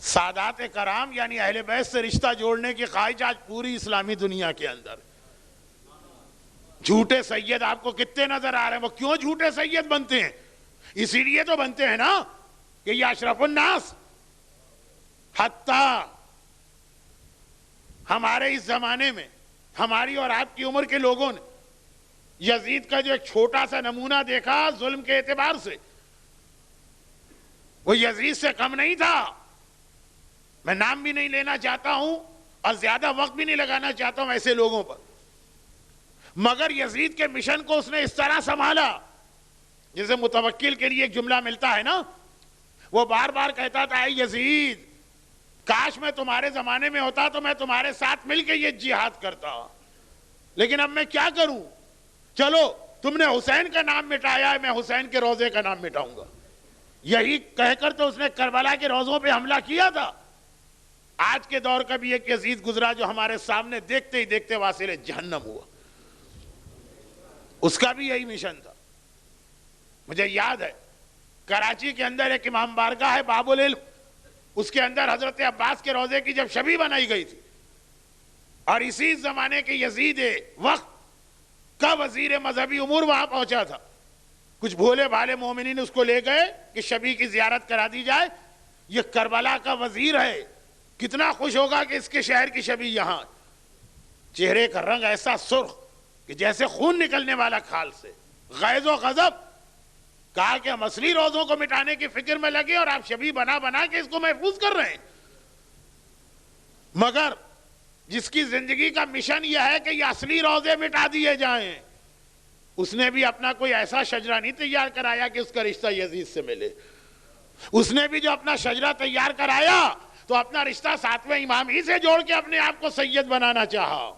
سادات کرام یعنی اہل بیت سے رشتہ جوڑنے کی خواہش آج پوری اسلامی دنیا کے اندر۔ جھوٹے سید آپ کو کتنے نظر آ رہے ہیں؟ وہ کیوں جھوٹے سید بنتے ہیں؟ اسی لیے تو بنتے ہیں نا کہ یہ اشرف الناس۔ حتیٰ ہمارے اس زمانے میں ہماری اور آپ کی عمر کے لوگوں نے یزید کا جو ایک چھوٹا سا نمونہ دیکھا ظلم کے اعتبار سے، وہ یزید سے کم نہیں تھا۔ میں نام بھی نہیں لینا چاہتا ہوں اور زیادہ وقت بھی نہیں لگانا چاہتا ہوں ایسے لوگوں پر، مگر یزید کے مشن کو اس نے اس طرح سنبھالا جیسے متوکل کے لیے ایک جملہ ملتا ہے نا، وہ بار بار کہتا تھا اے یزید، کاش میں تمہارے زمانے میں ہوتا تو میں تمہارے ساتھ مل کے یہ جہاد کرتا، لیکن اب میں کیا کروں؟ چلو تم نے حسین کا نام مٹایا ہے، میں حسین کے روضے کا نام مٹاؤں گا۔ یہی کہہ کر تو اس نے کربلا کے روضوں پہ حملہ کیا تھا۔ آج کے دور کا بھی ایک یزید گزرا جو ہمارے سامنے دیکھتے ہی دیکھتے واصل جہنم ہوا، اس کا بھی یہی مشن تھا۔ مجھے یاد ہے کراچی کے اندر ایک امام بارگاہ ہے باب العلم، اس کے اندر حضرت عباس کے روضے کی جب شبیہ بنائی گئی تھی اور اسی زمانے کے یزید وقت کا وزیر مذہبی امور وہاں پہنچا تھا، کچھ بھولے بھالے مومنین اس کو لے گئے کہ شبیہ کی زیارت کرا دی جائے، یہ کربلا کا وزیر ہے، کتنا خوش ہوگا کہ اس کے شہر کی شبیہ یہاں۔ چہرے کا رنگ ایسا سرخ کہ جیسے خون نکلنے والا کھال سے، غیظ و غضب۔ کہا کہ ہم اصلی روزوں کو مٹانے کی فکر میں لگے اور آپ شبیہ بنا بنا کے اس کو محفوظ کر رہے ہیں، مگر جس کی زندگی کا مشن یہ ہے کہ یہ اصلی روزے مٹا دیے جائیں، اس نے بھی اپنا کوئی ایسا شجرہ نہیں تیار کرایا کہ اس کا رشتہ یزید سے ملے۔ اس نے بھی جو اپنا شجرہ تیار کرایا تو اپنا رشتہ ساتویں امام ہی سے جوڑ کے اپنے آپ کو سید بنانا چاہا۔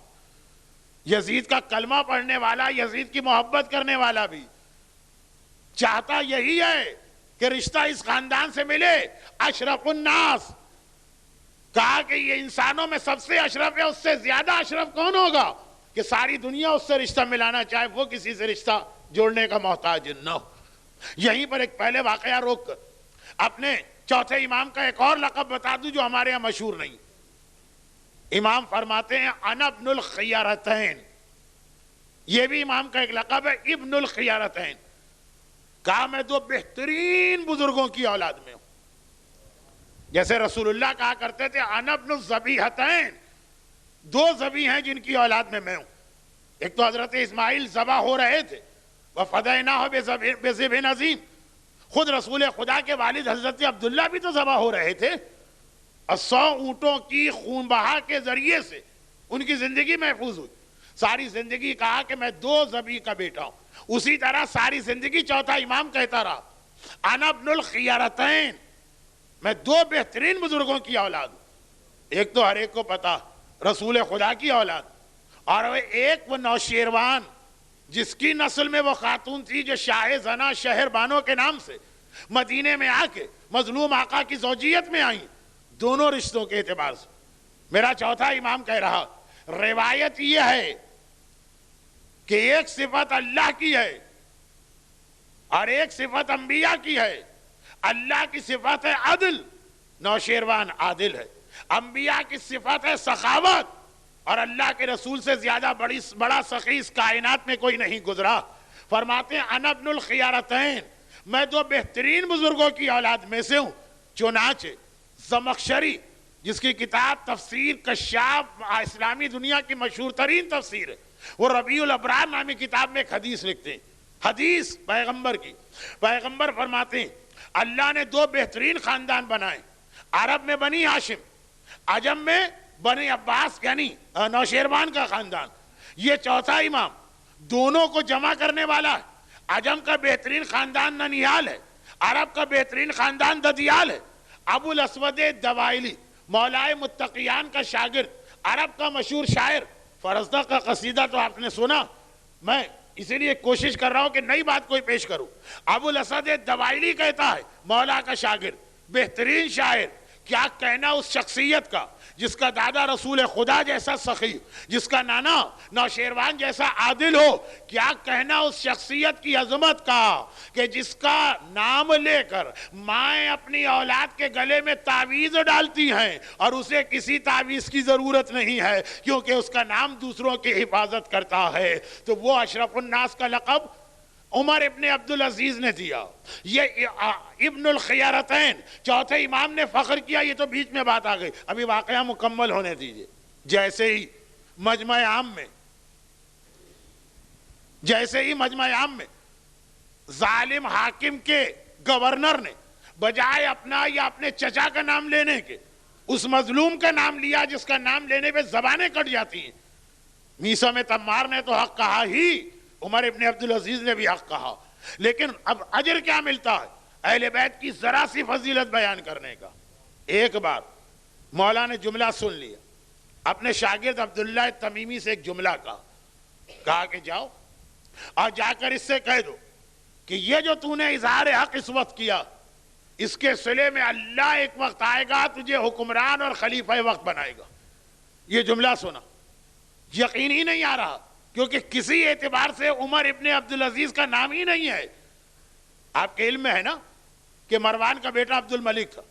یزید کا کلمہ پڑھنے والا، یزید کی محبت کرنے والا بھی چاہتا یہی ہے کہ رشتہ اس خاندان سے ملے، اشرف الناس، کہا کہ یہ انسانوں میں سب سے اشرف ہے، اس سے زیادہ اشرف کون ہوگا کہ ساری دنیا اس سے رشتہ ملانا چاہے، وہ کسی سے رشتہ جوڑنے کا محتاج نہ ہو۔ یہیں پر ایک پہلے واقعہ روک کر اپنے چوتھے امام کا ایک اور لقب بتا دوں جو ہمارے یہاں مشہور نہیں۔ امام فرماتے ہیں انا ابن الخیارتین، یہ بھی امام کا ایک لقب ہے، ابن الخیارتین، کہا میں دو بہترین بزرگوں کی اولاد میں ہوں۔ جیسے رسول اللہ کہا کرتے تھے انا ابن الذبیحتین، دو ذبی ہیں جن کی اولاد میں ہوں۔ ایک تو حضرت اسماعیل ذبح ہو رہے تھے، وَفَدَيْنَاهُ بِذِبْحٍ عَظِيمٍ، خود رسول خدا کے والد حضرت عبداللہ بھی تو ذبح ہو رہے تھے، اور 100 اونٹوں کی خون بہا کے ذریعے سے ان کی زندگی محفوظ ہوئی۔ ساری زندگی کہا کہ میں دو ذبی کا بیٹا ہوں۔ اسی طرح ساری زندگی چوتھا امام کہتا رہا انا ابن الخیارتین، میں دو بہترین بزرگوں کی اولاد ہوں۔ ایک تو ہر ایک کو پتا رسول خدا کی اولاد، اور ایک وہ نوشیروان جس کی نسل میں وہ خاتون تھی جو شاہ زنا شہر بانو کے نام سے مدینے میں آ کے مظلوم آقا کی زوجیت میں آئیں، دونوں رشتوں کے اعتبار سے۔ میرا چوتھا امام کہہ رہا روایت یہ ہے کہ ایک صفت اللہ کی ہے اور ایک صفت انبیاء کی ہے۔ اللہ کی صفت ہے عدل، نوشیروان عادل ہے۔ انبیاء کی صفت ہے سخاوت، اور اللہ کے رسول سے زیادہ بڑا سخی اس کائنات میں کوئی نہیں گزرا۔ فرماتے ہیں انا ابن الخیارتین، میں دو بہترین بزرگوں کی اولاد میں سے ہوں۔ چنانچہ زمخشری جس کی کتاب تفسیر کشاف اسلامی دنیا کی مشہور ترین تفسیر ہے، وہ ربیع الابرار نامی کتاب میں ایک حدیث لکھتے ہیں، حدیث پیغمبر کی۔ پیغمبر فرماتے ہیں اللہ نے دو بہترین خاندان بنائے، عرب میں بنی ہاشم، عجم میں بنی عباس یعنی نوشیروان کا خاندان۔ یہ چوتھا امام دونوں کو جمع کرنے والا ہے۔ عجم کا بہترین خاندان ننیال ہے، عرب کا بہترین خاندان ددیال ہے۔ ابو الاسود دوائلی مولائے متقیان کا شاگرد، عرب کا مشہور شاعر، فرزدق کا قصیدہ تو آپ نے سنا، میں اسی لیے کوشش کر رہا ہوں کہ نئی بات کوئی پیش کروں۔ ابو الاسود دوائلی کہتا ہے مولا کا شاگرد، بہترین شاعر، کیا کہنا اس شخصیت کا جس کا دادا رسول خدا جیسا سخی، جس کا نانا نوشیروان جیسا عادل ہو، کیا کہنا اس شخصیت کی عظمت کا کہ جس کا نام لے کر مائیں اپنی اولاد کے گلے میں تعویذ ڈالتی ہیں اور اسے کسی تعویذ کی ضرورت نہیں ہے کیونکہ اس کا نام دوسروں کی حفاظت کرتا ہے۔ تو وہ اشرف الناس کا لقب عمر ابن عبدالعزیز نے دیا۔ یہ ابن الخیارتین چوتھے امام نے فخر کیا۔ یہ تو بیچ میں بات آ گئی، ابھی واقعہ مکمل ہونے دیجئے۔ جیسے ہی مجمع عام میں ظالم حاکم کے گورنر نے بجائے اپنا یا اپنے چچا کا نام لینے کے اس مظلوم کا نام لیا جس کا نام لینے پہ زبانیں کٹ جاتی ہیں۔ میثم تمار نے تو حق کہا ہی، عمر ابن عبدالعزیز نے بھی حق کہا، لیکن اب اجر کیا ملتا ہے اہل بیت کی ذرا سی فضیلت بیان کرنے کا۔ ایک بار مولا نے جملہ سن لیا، اپنے شاگرد عبداللہ تمیمی سے ایک جملہ کہا کہ جاؤ اور جا کر اس سے کہہ دو کہ یہ جو تو نے اظہار حق اس وقت کیا، اس کے صلے میں اللہ ایک وقت آئے گا تجھے حکمران اور خلیفہ وقت بنائے گا۔ یہ جملہ سنا، یقین ہی نہیں آ رہا کیونکہ کسی اعتبار سے عمر ابن عبدالعزیز کا نام ہی نہیں ہے۔ آپ کے علم میں ہے نا کہ مروان کا بیٹا عبد الملک تھا،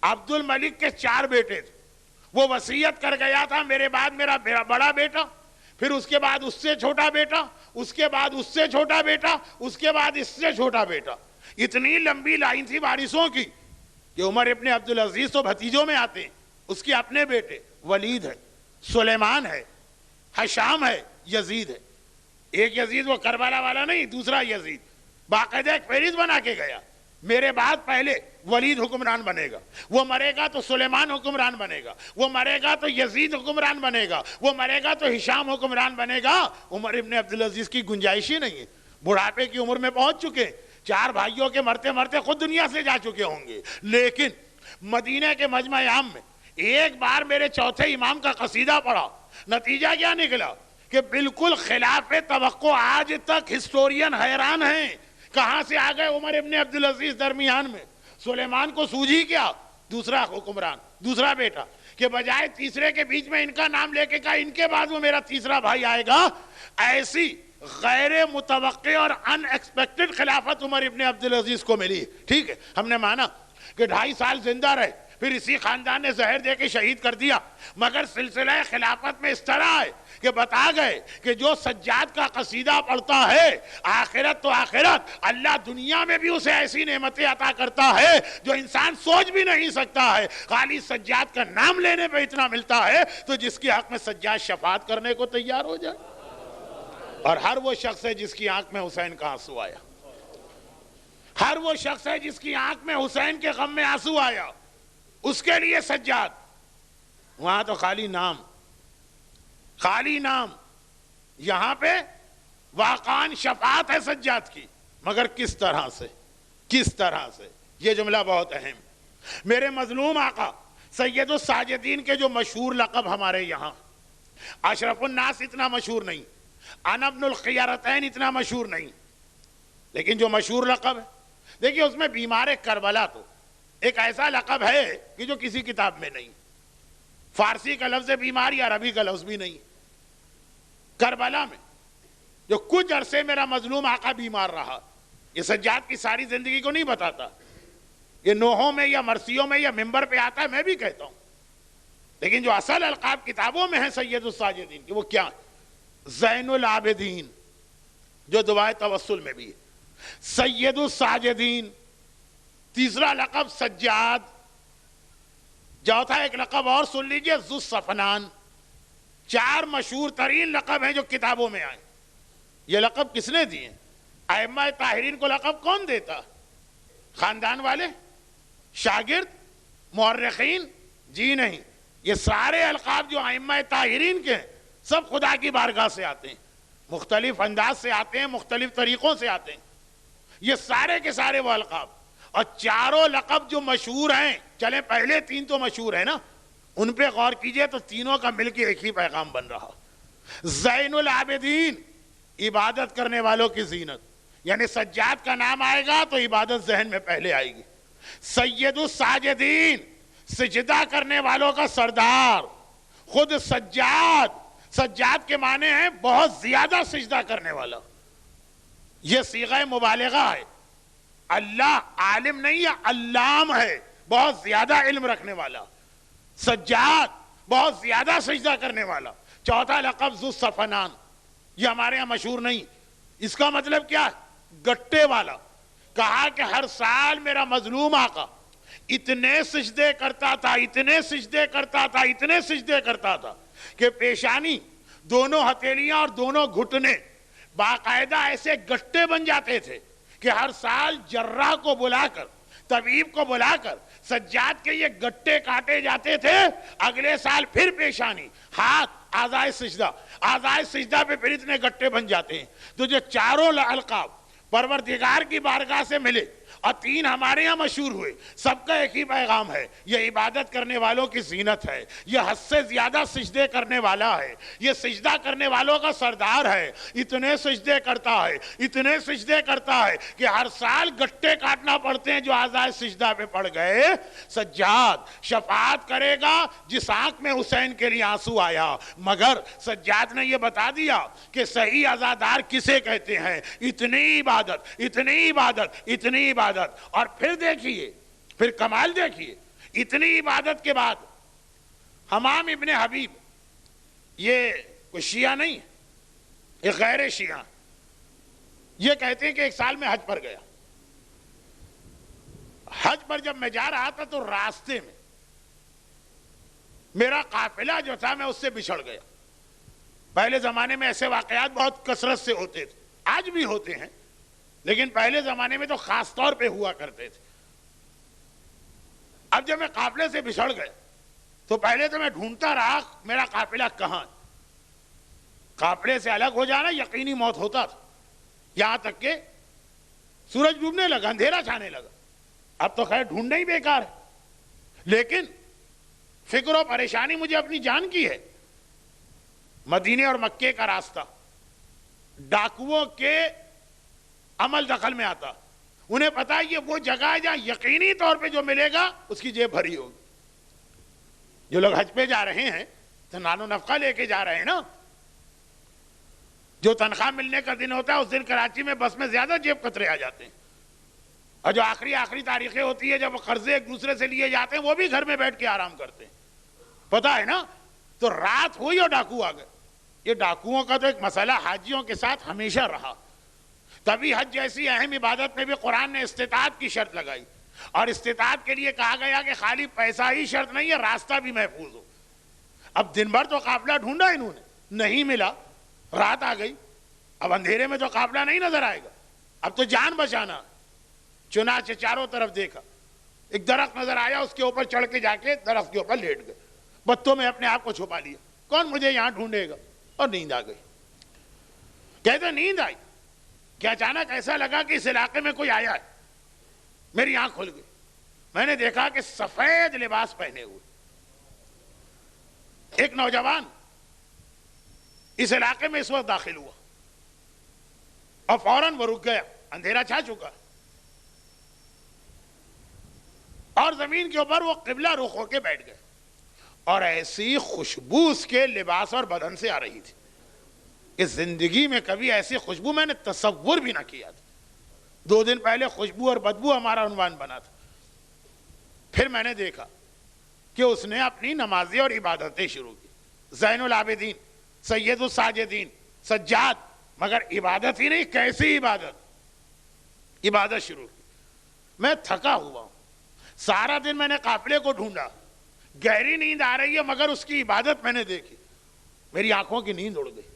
عبد الملک کے 4 بیٹے تھے، وہ وصیت کر گیا تھا میرے بعد میرا بڑا بیٹا، پھر اس کے بعد اس سے چھوٹا بیٹا، اس کے بعد اس سے چھوٹا بیٹا، اس کے بعد اس سے چھوٹا بیٹا۔ اتنی لمبی لائن تھی وارثوں کی کہ عمر ابن عبدالعزیز تو بھتیجوں میں آتے ہیں، اس کے اپنے بیٹے ولید ہے، سلیمان ہے، حشام ہے، یزید ہے۔ ایک یزید وہ کربلا والا نہیں، دوسرا یزید باقاعدہ ایک فہرست بنا کے گیا، میرے بعد پہلے ولید حکمران بنے گا، وہ مرے گا تو سلیمان حکمران بنے گا، وہ مرے گا تو یزید حکمران بنے گا، وہ مرے گا تو ہشام حکمران بنے گا۔ عمر ابن عبدالعزیز کی گنجائش ہی نہیں ہے، بڑھاپے کی عمر میں پہنچ چکے، 4 بھائیوں کے مرتے مرتے خود دنیا سے جا چکے ہوں گے، لیکن مدینہ کے مجمع عام میں ایک بار میرے چوتھے امام کا قصیدہ پڑھا، نتیجہ کیا نکلا کہ بالکل خلاف توقع۔ آج تک ہسٹورین حیران ہیں کہاں سے آ گئے عمر ابن عبدالعزیز درمیان میں؟ سلیمان کو سوجھی کیا دوسرا حکمران، دوسرا بیٹا، کہ بجائے تیسرے کے بیچ میں ان کا نام لے کے کہا ان کے بعد وہ میرا تیسرا بھائی آئے گا. ایسی غیر متوقع اور ان ایکسپیکٹڈ خلافت عمر ابن عبدالعزیز کو ملی. ٹھیک ہے، ہم نے مانا کہ 2.5 سال زندہ رہے، پھر اسی خاندان نے زہر دے کے شہید کر دیا، مگر سلسلہ خلافت میں اس طرح ہے کہ بتا گئے کہ جو سجاد کا قصیدہ پڑھتا ہے آخرت تو آخرت، اللہ دنیا میں بھی اسے ایسی نعمتیں عطا کرتا ہے جو انسان سوچ بھی نہیں سکتا ہے. خالی سجاد کا نام لینے پہ اتنا ملتا ہے تو جس کی حق میں سجاد شفاعت کرنے کو تیار ہو جائے. اور ہر وہ شخص ہے جس کی آنکھ میں حسین کا آنسو آیا، ہر وہ شخص ہے جس کی آنکھ میں حسین کے غم میں آنسو آیا، اس کے لیے سجاد. وہاں تو خالی نام، خالی نام. یہاں پہ واقعاً شفاعت ہے سجاد کی، مگر کس طرح سے، کس طرح سے. یہ جملہ بہت اہم. میرے مظلوم آقا سید الساجدین کے جو مشہور لقب ہمارے یہاں، اشرف الناس اتنا مشہور نہیں، انا ابن الخیارتین اتنا مشہور نہیں، لیکن جو مشہور لقب ہے دیکھیے اس میں بیمار کربلا تو ایک ایسا لقب ہے کہ جو کسی کتاب میں نہیں. فارسی کا لفظ بیمار یا عربی کا لفظ بھی نہیں. کربلا میں جو کچھ عرصے میرا مظلوم آقا بیمار رہا، یہ سجاد کی ساری زندگی کو نہیں بتاتا، یہ نوحوں میں یا مرثیوں میں یا منبر پہ آتا ہے، میں بھی کہتا ہوں. لیکن جو اصل القاب کتابوں میں ہیں سید الساجدین کی، وہ کیا؟ زین العابدین، جو دعائے توسل میں بھی ہے، سید الساجدین، تیسرا لقب سجاد، چوتھا ایک لقب اور سن لیجئے ذو الصفنان. 4 مشہور ترین لقب ہیں جو کتابوں میں آئے. یہ لقب کس نے دیے؟ ائمہ طاہرین کو لقب کون دیتا؟ خاندان والے، شاگرد، مورخین؟ جی نہیں، یہ سارے القاب جو ائمہ طاہرین کے ہیں سب خدا کی بارگاہ سے آتے ہیں، مختلف انداز سے آتے ہیں، مختلف طریقوں سے آتے ہیں. یہ سارے کے سارے وہ القاب. اور 4 لقب جو مشہور ہیں، چلیں پہلے 3 تو مشہور ہیں نا، ان پہ غور کیجئے تو تینوں کا مل کے ایک ہی پیغام بن رہا. زین العابدین، عبادت کرنے والوں کی زینت، یعنی سجاد کا نام آئے گا تو عبادت ذہن میں پہلے آئے گی. سید الساجدین، سجدہ کرنے والوں کا سردار. خود سجاد، سجاد کے معنی ہیں بہت زیادہ سجدہ کرنے والا. یہ صیغہ مبالغہ ہے. اللہ عالم نہیں ہے، علام ہے، بہت زیادہ علم رکھنے والا. سجاد، بہت زیادہ سجدہ کرنے والا. چوتھا لقب ذو الصفنان، یہ ہمارے ہاں مشہور نہیں. اس کا مطلب کیا ہے؟ گٹے والا. کہا کہ ہر سال میرا مظلوم آقا اتنے سجدے کرتا تھا، اتنے سجدے کرتا تھا، اتنے سجدے کرتا تھا کہ پیشانی، دونوں ہتھیلیاں اور دونوں گھٹنے باقاعدہ ایسے گٹے بن جاتے تھے کہ ہر سال جراح کو بلا کر، طبیب کو بلا کر سجاد کے یہ گٹے کاٹے جاتے تھے. اگلے سال پھر پیشانی، ہاتھ، اعضائے سجدہ، اعضائے سجدہ پہ پھر اتنے گٹے بن جاتے ہیں. تو جو 4 القاب پروردگار کی بارگاہ سے ملے اور 3 ہمارے یہاں مشہور ہوئے، سب کا ایک ہی پیغام ہے، یہ عبادت کرنے والوں کی زینت ہے، یہ حد سے زیادہ سجدے کرنے والا ہے، یہ سجدہ کرنے والوں کا سردار ہے. اتنے سجدے کرتا ہے، اتنے سجدے کرتا ہے کہ ہر سال گٹے کاٹنا پڑتے ہیں جو اعضائے سجدہ پہ پڑ گئے. سجاد شفاعت کرے گا جس آنکھ میں حسین کے لیے آنسو آیا. مگر سجاد نے یہ بتا دیا کہ صحیح عزادار کسے کہتے ہیں. اتنی عبادت، اتنی عبادت، اتنی عبادت. اور پھر دیکھیے، پھر کمال دیکھیے، اتنی عبادت کے بعد حمام ابن حبیب، یہ کوئی شیعہ نہیں، یہ غیر شیعہ، یہ کہتے ہیں کہ ایک سال میں حج پر گیا. حج پر جب میں جا رہا تھا تو راستے میں میرا قافلہ جو تھا میں اس سے بچھڑ گیا. پہلے زمانے میں ایسے واقعات بہت کثرت سے ہوتے تھے، آج بھی ہوتے ہیں، لیکن پہلے زمانے میں تو خاص طور پہ ہوا کرتے تھے. اب جب میں قافلے سے بچھڑ گیا تو پہلے تو میں ڈھونڈتا رہا میرا قافلہ کہاں. قافلے سے الگ ہو جانا یقینی موت ہوتا تھا، یہاں تک کہ سورج ڈوبنے لگا، اندھیرا چھانے لگا. اب تو خیر ڈھونڈنا ہی بیکار ہے، لیکن فکر و پریشانی مجھے اپنی جان کی ہے. مدینے اور مکے کا راستہ ڈاکوؤں کے عمل دخل میں آتا. انہیں پتا ہے یہ وہ جگہ ہے جہاں یقینی طور پہ جو ملے گا اس کی جیب بھری ہوگی. جو لوگ حج پہ جا رہے ہیں تو نان و نفقہ لے کے جا رہے ہیں نا. جو تنخواہ ملنے کا دن ہوتا ہے اس دن کراچی میں بس میں زیادہ جیب کترے آ جاتے ہیں. اور جو آخری تاریخیں ہوتی ہے جب قرضے ایک دوسرے سے لیے جاتے ہیں وہ بھی گھر میں بیٹھ کے آرام کرتے ہیں. پتا ہے نا. تو رات ہوئی اور ڈاکو آ گئے. یہ ڈاکوؤں کا تو ایک مسئلہ حاجیوں کے ساتھ ہمیشہ رہا. تبھی حج جیسی اہم عبادت میں بھی قرآن نے استطاعت کی شرط لگائی. اور استطاعت کے لیے کہا گیا کہ خالی پیسہ ہی شرط نہیں ہے، راستہ بھی محفوظ ہو. اب دن بھر تو قافلہ ڈھونڈا انہوں نے، نہیں ملا. رات آ گئی. اب اندھیرے میں تو قافلہ نہیں نظر آئے گا، اب تو جان بچانا. چنانچہ چاروں طرف دیکھا، ایک درخت نظر آیا، اس کے اوپر چڑھ کے جا کے درخت کے اوپر لیٹ گئے. بتوں میں اپنے آپ کو چھپا لیا. کون مجھے یہاں ڈھونڈے گا. اور نیند آ گئی. کہتے نیند آئی کہ اچانک ایسا لگا کہ اس علاقے میں کوئی آیا ہے. میری آنکھ کھل گئی. میں نے دیکھا کہ سفید لباس پہنے ہوئے ایک نوجوان اس علاقے میں اس وقت داخل ہوا اور فوراً وہ رک گیا. اندھیرا چھا چکا اور زمین کے اوپر وہ قبلہ رخ ہو کے بیٹھ گئے. اور ایسی خوشبو اس کے لباس اور بدن سے آ رہی تھی کہ زندگی میں کبھی ایسی خوشبو میں نے تصور بھی نہ کیا تھا. 2 دن پہلے خوشبو اور بدبو ہمارا عنوان بنا تھا. پھر میں نے دیکھا کہ اس نے اپنی نمازیں اور عبادتیں شروع کی. زین العابدین، سید الساجدین، سجاد. مگر عبادت ہی نہیں، کیسی عبادت شروع کی. میں تھکا ہوا ہوں. سارا دن میں نے قافلے کو ڈھونڈا. گہری نیند آ رہی ہے مگر اس کی عبادت میں نے دیکھی. میری آنکھوں کی نیند اڑ گئی.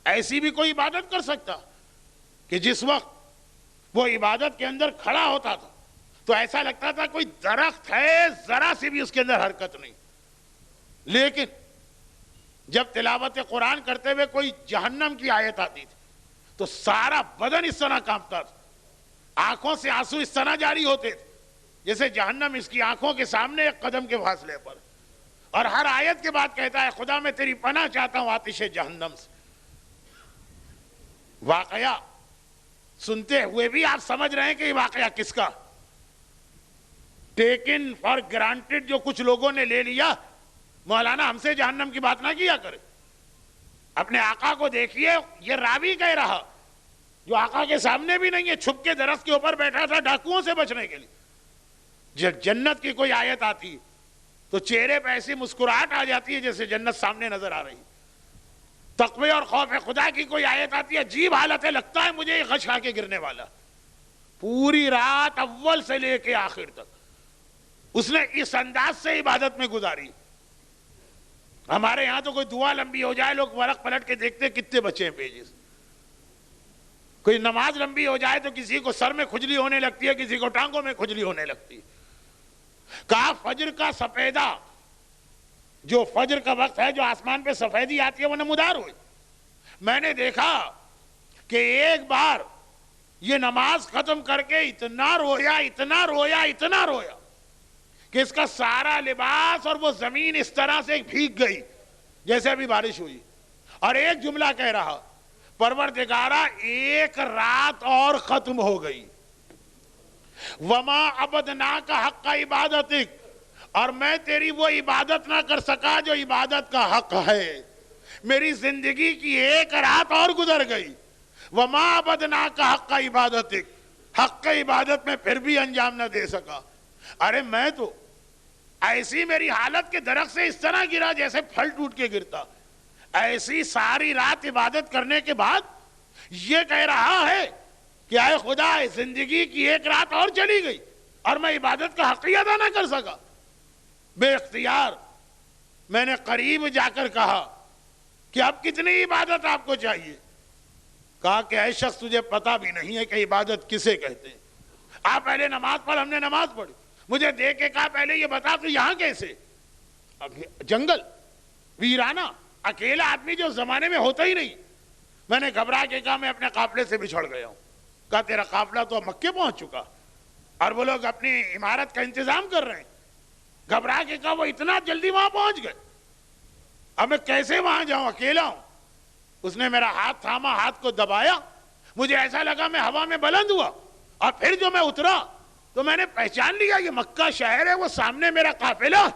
ایسی بھی کوئی عبادت کر سکتا کہ جس وقت وہ عبادت کے اندر کھڑا ہوتا تھا تو ایسا لگتا تھا کوئی درخت ہے، ذرا سی بھی اس کے اندر حرکت نہیں. لیکن جب تلاوت قرآن کرتے ہوئے کوئی جہنم کی آیت آتی تھی تو سارا بدن اس طرح کانپتا تھا. آنکھوں سے آنسو اس طرح جاری ہوتے تھے جیسے جہنم اس کی آنکھوں کے سامنے ایک قدم کے فاصلے پر. اور ہر آیت کے بعد کہتا ہے خدا میں تیری پناہ چاہتا ہوں آتش جہنم سے. واقعہ سنتے ہوئے بھی آپ سمجھ رہے ہیں کہ یہ واقعہ کس کا؟ ٹیکن فار گرانٹیڈ جو کچھ لوگوں نے لے لیا. مولانا ہم سے جہنم کی بات نہ کیا کرے. اپنے آقا کو دیکھیے، یہ راوی کہہ رہا جو آقا کے سامنے بھی نہیں ہے، چھپ کے درخت کے اوپر بیٹھا تھا ڈاکوؤں سے بچنے کے لیے. جب جنت کی کوئی آیت آتی تو چہرے پہ ایسی مسکراہٹ آ جاتی ہے جیسے جنت سامنے نظر آ رہی. تقوی اور خوف خدا کی کوئی آیت آتی ہے، عجیب حالت ہے، لگتا ہے مجھے یہ غش کھا کے گرنے والا. پوری رات اول سے لے کے آخر تک اس نے اس انداز سے عبادت میں گزاری. ہمارے یہاں تو کوئی دعا لمبی ہو جائے لوگ ورق پلٹ کے دیکھتے کتنے بچے ہیں پیجز. کوئی نماز لمبی ہو جائے تو کسی کو سر میں کھجلی ہونے لگتی ہے، کسی کو ٹانگوں میں کھجلی ہونے لگتی ہے. کہا فجر کا سفیدہ، جو فجر کا وقت ہے جو آسمان پہ سفیدی آتی ہے وہ نمودار ہوئی. میں نے دیکھا کہ ایک بار یہ نماز ختم کر کے اتنا رویا کہ اس کا سارا لباس اور وہ زمین اس طرح سے بھیگ گئی جیسے ابھی بارش ہوئی. اور ایک جملہ کہہ رہا، پروردگارا ایک رات اور ختم ہو گئی. وما عبدناک حق عبادتک، اور میں تیری وہ عبادت نہ کر سکا جو عبادت کا حق ہے. میری زندگی کی ایک رات اور گزر گئی. وما عبدناک حق عبادتک، حق عبادت میں پھر بھی انجام نہ دے سکا. ارے میں تو ایسی میری حالت کے درخت سے اس طرح گرا جیسے پھل ٹوٹ کے گرتا. ایسی ساری رات عبادت کرنے کے بعد یہ کہہ رہا ہے کہ اے خدا زندگی کی ایک رات اور چلی گئی اور میں عبادت کا حق ادا نہ کر سکا. بے اختیار میں نے قریب جا کر کہا کہ اب کتنی عبادت آپ کو چاہیے؟ کہا کہ اے شخص تجھے پتا بھی نہیں ہے کہ عبادت کسے کہتے ہیں. آپ پہلے نماز پڑھ. ہم نے نماز پڑھی. مجھے دیکھ کے کہا پہلے یہ بتا تو یہاں کیسے؟ جنگل ویرانہ اکیلا آدمی جو زمانے میں ہوتا ہی نہیں. میں نے گھبرا کے کہا میں اپنے قافلے سے بچھڑ گیا ہوں. کہا تیرا قافلہ تو مکے پہنچ چکا اور وہ لوگ اپنی عمارت کا انتظام کر رہے ہیں. گھبرا کے کہا وہ اتنا جلدی وہاں پہنچ گئے، اب میں کیسے وہاں جاؤں، اکیلا ہوں. اس نے میرا ہاتھ تھاما، ہاتھ کو دبایا مجھے ایسا لگا میں ہوا میں بلند ہوا، اور پھر جو میں اترا تو میں نے پہچان لیا یہ مکہ شہر ہے، وہ سامنے میرا قافلہ۔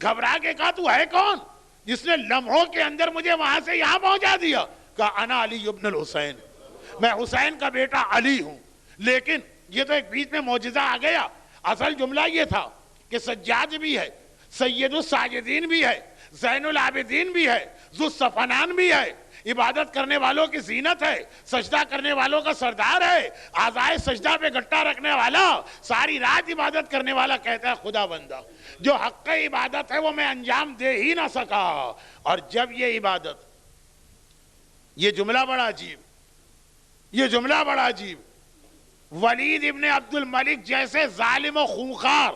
گھبرا کے کہا تو ہے کون جس نے لمحوں کے اندر مجھے وہاں سے یہاں پہنچا دیا؟ کہا انا علی ابن الحسین، میں حسین کا بیٹا علی ہوں۔ لیکن یہ تو ایک بیچ میں معجزہ آ گیا، اصل جملہ یہ تھا کہ سجاد بھی ہے، سید الساجدین بھی ہے، زین العابدین بھی ہے، ذو الصفنان بھی ہے، عبادت کرنے والوں کی زینت ہے، سجدہ کرنے والوں کا سردار ہے، اعضائے سجدہ پہ گٹا رکھنے والا، ساری رات عبادت کرنے والا، کہتا ہے خدا بندہ جو حق عبادت ہے وہ میں انجام دے ہی نہ سکا۔ اور جب یہ عبادت، یہ جملہ بڑا عجیب، یہ جملہ بڑا عجیب، ولید ابن عبد الملک جیسے ظالم و خونخوار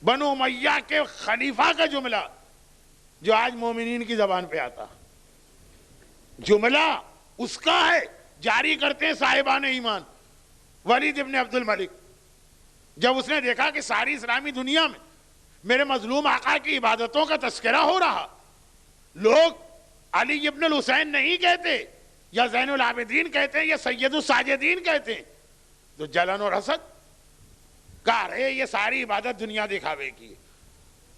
بنو امیہ کے خلیفہ کا جملہ جو آج مومنین کی زبان پہ آتا، جملہ اس کا ہے، جاری کرتے ہیں صاحبان ایمان۔ ولید ابن عبد الملک جب اس نے دیکھا کہ ساری اسلامی دنیا میں میرے مظلوم آقا کی عبادتوں کا تذکرہ ہو رہا، لوگ علی ابن الحسین نہیں کہتے، یا زین العابدین کہتے ہیں، یا سید الساجدین کہتے ہیں، تو جلن اور حسد کہا رہے یہ ساری عبادت دنیا دکھاوے کی،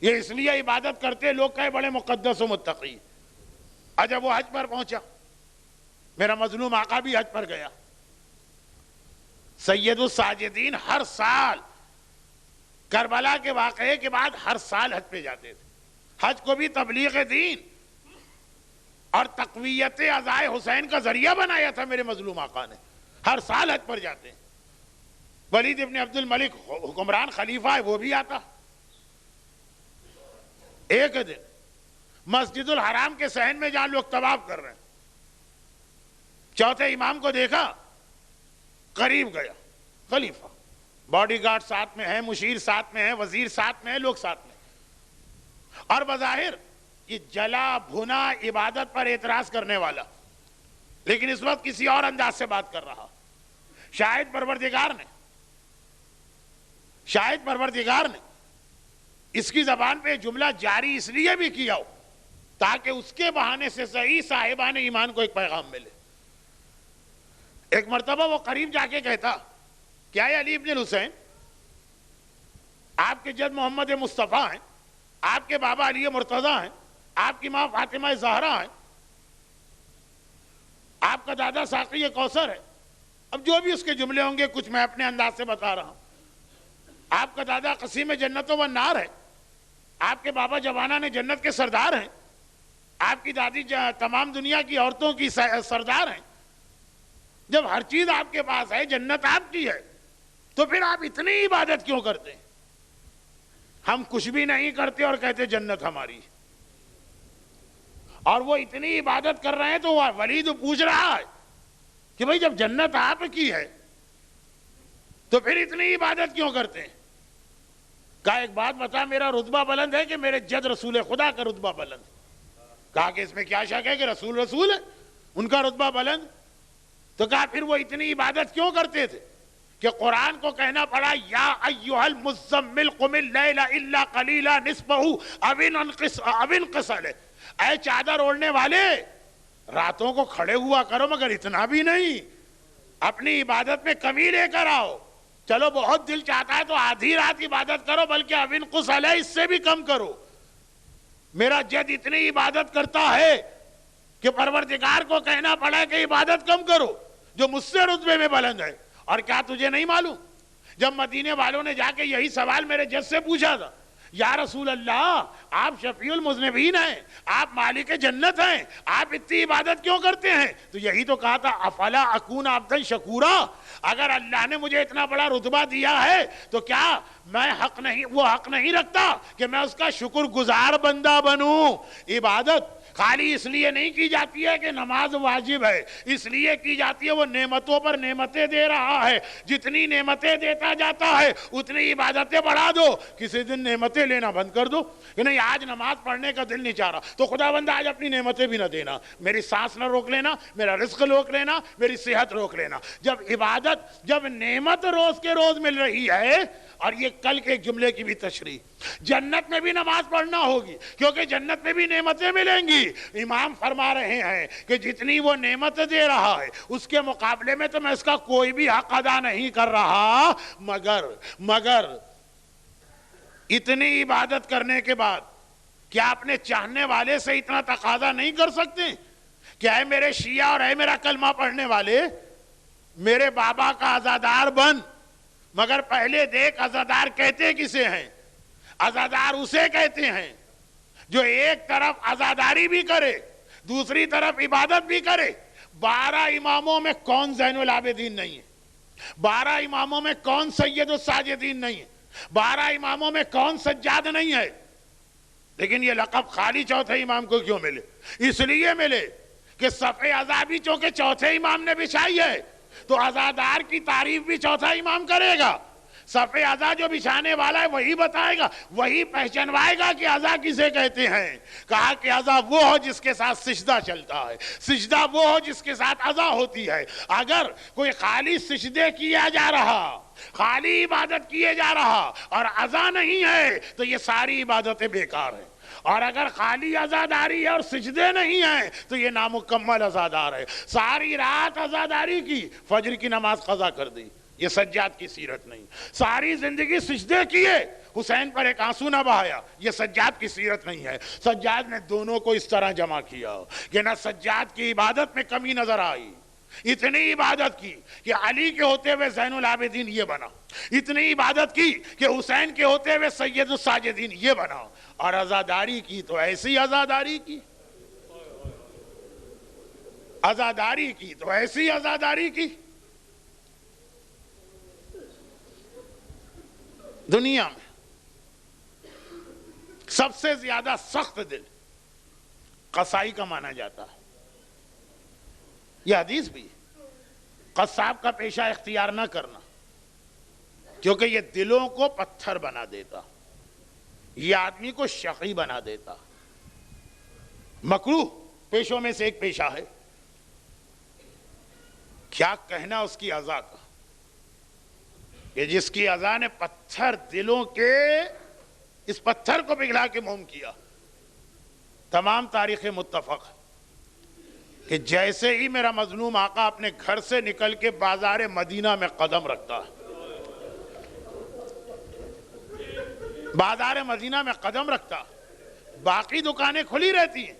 یہ اس لیے عبادت کرتے لوگ کہے بڑے مقدس و متقی۔ جب وہ حج پر پہنچا، میرا مظلوم آقا بھی حج پر گیا۔ سید الساجدین ہر سال کربلا کے واقعے کے بعد ہر سال حج پہ جاتے تھے، حج کو بھی تبلیغ دین اور تقویت عزائے حسین کا ذریعہ بنایا تھا میرے مظلوم آقا نے، ہر سال حج پر جاتے ہیں۔ ولید ابن عبد الملک حکمران خلیفہ ہے، وہ بھی آتا۔ ایک دن مسجد الحرام کے صحن میں جہاں لوگ طواف کر رہے ہیں، چوتھے امام کو دیکھا، قریب گیا، خلیفہ، باڈی گارڈ ساتھ میں ہے، مشیر ساتھ میں ہے، وزیر ساتھ میں ہے، لوگ ساتھ میں، اور بظاہر یہ جلا بھنا عبادت پر اعتراض کرنے والا، لیکن اس وقت کسی اور انداز سے بات کر رہا۔ شاید پروردگار نے اس کی زبان پہ جملہ جاری اس لیے بھی کیا ہو تاکہ اس کے بہانے سے صحیح صاحبان ایمان کو ایک پیغام ملے۔ ایک مرتبہ وہ قریب جا کے کہتا، کیا ہے علی ابن الحسین، آپ کے جد محمد مصطفیٰ ہیں، آپ کے بابا علی مرتضیٰ ہیں، آپ کی ماں فاطمہ زہرا ہیں، آپ کا دادا ساقی کوثر ہے۔ اب جو بھی اس کے جملے ہوں گے کچھ میں اپنے انداز سے بتا رہا ہوں۔ آپ کا دادا قسیم جنت و نار ہے، آپ کے بابا جوانا نے جنت کے سردار ہیں، آپ کی دادی تمام دنیا کی عورتوں کی سردار ہیں۔ جب ہر چیز آپ کے پاس ہے، جنت آپ کی ہے، تو پھر آپ اتنی عبادت کیوں کرتے ہیں؟ ہم کچھ بھی نہیں کرتے اور کہتے جنت ہماری، اور وہ اتنی عبادت کر رہے ہیں تو ولید پوچھ رہا ہے کہ بھئی جب جنت آپ کی ہے تو پھر اتنی عبادت کیوں کرتے ہیں؟ کہا ایک بات بتا، میرا رتبہ بلند ہے کہ میرے جد رسول خدا کا رتبہ بلند ہے؟ کہا کہ اس میں کیا شک ہے کہ رسول ہے، ان کا رتبہ بلند۔ تو کہا پھر وہ اتنی عبادت کیوں کرتے تھے کہ قرآن کو کہنا پڑا، یا ایھا المزمل قم اللیل الا قلیلا نصفہ او انقص علیہ، اے چادر اوڑھنے والے راتوں کو کھڑے ہوا کرو مگر اتنا بھی نہیں، اپنی عبادت میں کمی لے کر آؤ۔ چلو بہت دل چاہتا ہے تو آدھی رات عبادت کرو، بلکہ او انقص علیہ، اس سے بھی کم کرو۔ میرا جد اتنی عبادت کرتا ہے کہ پروردگار کو کہنا پڑا کہ عبادت کم کرو، جو مجھ سے رتبے میں بلند ہے۔ اور کیا تجھے نہیں معلوم، جب مدینے والوں نے جا کے یہی سوال میرے جد سے پوچھا تھا، یا رسول اللہ آپ شفیع المذنبین ہیں، آپ مالک جنت ہیں، آپ اتنی عبادت کیوں کرتے ہیں؟ تو یہی تو کہا تھا، افلا اکون عبدا شکورا، اگر اللہ نے مجھے اتنا بڑا رتبہ دیا ہے تو کیا میں وہ حق نہیں رکھتا کہ میں اس کا شکر گزار بندہ بنوں؟ عبادت خالی اس لیے نہیں کی جاتی ہے کہ نماز واجب ہے، اس لیے کی جاتی ہے وہ نعمتوں پر نعمتیں دے رہا ہے، جتنی نعمتیں دیتا جاتا ہے اتنی عبادتیں بڑھا دو۔ کسی دن نعمتیں لینا بند کر دو کہ نہیں آج نماز پڑھنے کا دل نہیں چاہ رہا، تو خدا بندہ آج اپنی نعمتیں بھی نہ دینا، میری سانس نہ روک لینا، میرا رزق روک لینا، میری صحت روک لینا۔ جب نعمت روز کے روز مل رہی ہے، اور یہ کل کے جملے کی بھی تشریح جنت میں بھی نماز پڑھنا ہوگی، کیونکہ جنت میں بھی نعمتیں ملیں گی۔ امام فرما رہے ہیں کہ جتنی وہ نعمت دے رہا ہے اس کے مقابلے میں تو میں اس کا کوئی بھی حق ادا نہیں کر رہا، مگر اتنی عبادت کرنے کے بعد کیا اپنے چاہنے والے سے اتنا تقاضا نہیں کر سکتے کہ اے میرے شیعہ اور اے میرا کلمہ پڑھنے والے، میرے بابا کا عزادار بن، مگر پہلے دیکھ عزادار کہتے کسے ہیں؟ عزادار اسے کہتے ہیں جو ایک طرف عزاداری بھی کرے دوسری طرف عبادت بھی کرے۔ 12 اماموں میں کون زین العابدین نہیں ہے؟ 12 اماموں میں کون سید الساجدین نہیں ہے؟ 12 اماموں میں کون سجاد نہیں ہے؟ لیکن یہ لقب خالی چوتھے امام کو کیوں ملے؟ اس لیے ملے کہ صف عزا بھی چونکہ چوتھے امام نے بچھائی ہے تو عزادار کی تعریف بھی چوتھا امام کرے گا۔ صف عزا جو بچھانے والا ہے وہی بتائے گا، وہی پہچنوائے گا کہ عزا کسے کہتے ہیں۔ کہا کہ عزا وہ ہو جس کے ساتھ سجدہ چلتا ہے، سجدہ وہ ہو جس کے ساتھ عزا ہوتی ہے۔ اگر کوئی خالی سجدے کیا جا رہا، خالی عبادت کیے جا رہا اور عزا نہیں ہے تو یہ ساری عبادتیں بیکار ہیں، اور اگر خالی عزاداری ہے اور سجدے نہیں ہیں تو یہ نامکمل عزادار ہے۔ ساری رات عزاداری کی، فجر کی نماز قضا کر دی، یہ سجاد کی سیرت نہیں۔ ساری زندگی سجدے کیے، حسین پر ایک آنسو نہ بہایا، یہ سجاد کی سیرت نہیں ہے۔ سجاد نے دونوں کو اس طرح جمع کیا کہ نہ سجاد کی عبادت میں کمی نظر آئی، اتنی عبادت کی کہ علی کے ہوتے ہوئے زین العابدین یہ بنا، اتنی عبادت کی کہ حسین کے ہوتے ہوئے سید الساجدین یہ بنا، اور عزاداری کی تو ایسی عزاداری کی، عزاداری کی تو ایسی عزاداری کی۔ دنیا میں سب سے زیادہ سخت دل قصائی کا مانا جاتا ہے، یہ حدیث بھی ہے، قصاب کا پیشہ اختیار نہ کرنا، کیونکہ یہ دلوں کو پتھر بنا دیتا، یہ آدمی کو شقی بنا دیتا۔ مکروہ پیشوں میں سے ایک پیشہ ہے، کیا کہنا اس کی عزا کا، کہ جس کی عزا نے پتھر دلوں کے، اس پتھر کو پگھلا کے موم کیا۔ تمام تاریخ متفق کہ جیسے ہی میرا مظلوم آقا اپنے گھر سے نکل کے بازار مدینہ میں قدم رکھتا ہے، بازار مدینہ میں قدم رکھتا، باقی دکانیں کھلی رہتی ہیں،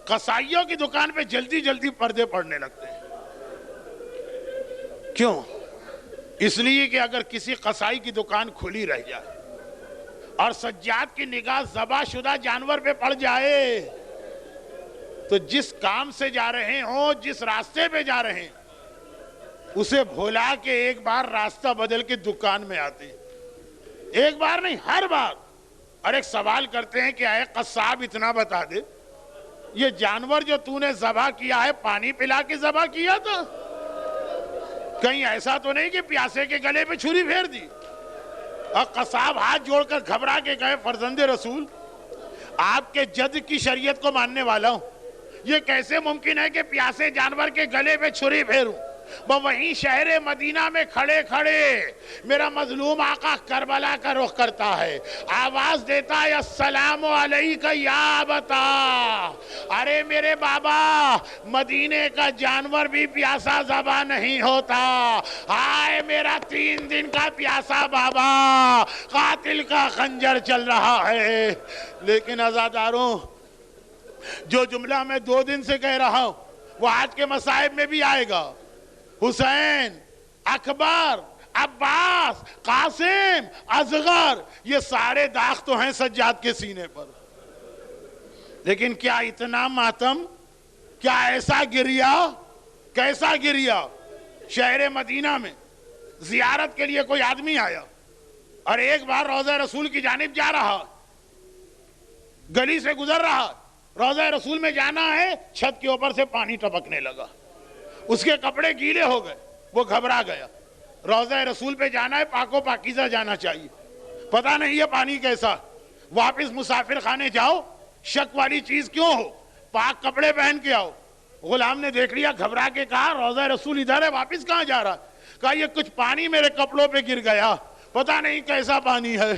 قصائیوں کی دکان پہ جلدی جلدی پردے پڑنے لگتے ہیں۔ کیوں؟ اس لیے کہ اگر کسی قصائی کی دکان کھلی رہ جائے اور سجاد کی نگاہ ذبح شدہ جانور پہ پڑ جائے تو جس کام سے جا رہے ہوں، جس راستے پہ جا رہے ہیں، اسے بھولا کے ایک بار راستہ بدل کے دکان میں آتے ہیں، ایک بار نہیں ہر بار، اور ایک سوال کرتے ہیں کہ اے قصاب اتنا بتا دے، یہ جانور جو تو نے ذبح کیا ہے پانی پلا کے ذبح کیا تھا؟ کہیں ایسا تو نہیں کہ پیاسے کے گلے پہ چھری پھیر دی؟ اور قصاب ہاتھ جوڑ کر گھبرا کے کہے فرزند رسول، آپ کے جد کی شریعت کو ماننے والا ہوں، یہ کیسے ممکن ہے کہ پیاسے جانور کے گلے پہ چھری پھیروں؟ وہ وہیں شہر مدینہ میں کھڑے کھڑے میرا مظلوم آقا کربلا کا رخ کرتا ہے، آواز دیتا ہے السلام علیکہ یا ابتا، ارے میرے بابا، مدینے کا جانور بھی پیاسا ذبح نہیں ہوتا، ہائے میرا 3 دن کا پیاسا بابا، قاتل کا خنجر چل رہا ہے۔ لیکن عزاداروں، جو جملہ میں 2 دن سے کہہ رہا ہوں وہ آج کے مصائب میں بھی آئے گا۔ حسین، اکبر، عباس، قاسم، اصغر، یہ سارے داغ تو ہیں سجاد کے سینے پر، لیکن کیا اتنا ماتم، کیا ایسا گریا، کیسا گریا؟ شہر مدینہ میں زیارت کے لیے کوئی آدمی آیا اور ایک بار روضہ رسول کی جانب جا رہا، گلی سے گزر رہا، روضہ رسول میں جانا ہے، چھت کے اوپر سے پانی ٹپکنے لگا، اس کے کپڑے گیلے ہو گئے، وہ گھبرا گیا۔ روضہ رسول پہ جانا ہے، پاک و پاکیزہ جانا چاہیے، پتہ نہیں یہ پانی کیسا، واپس مسافر خانے جاؤ، شک والی چیز کیوں ہو، پاک کپڑے پہن کے آؤ۔ غلام نے دیکھ لیا، گھبرا کے کہا روضہ رسول ادھر ہے، واپس کہاں جا رہا؟ کہا یہ کچھ پانی میرے کپڑوں پہ گر گیا، پتہ نہیں کیسا پانی ہے،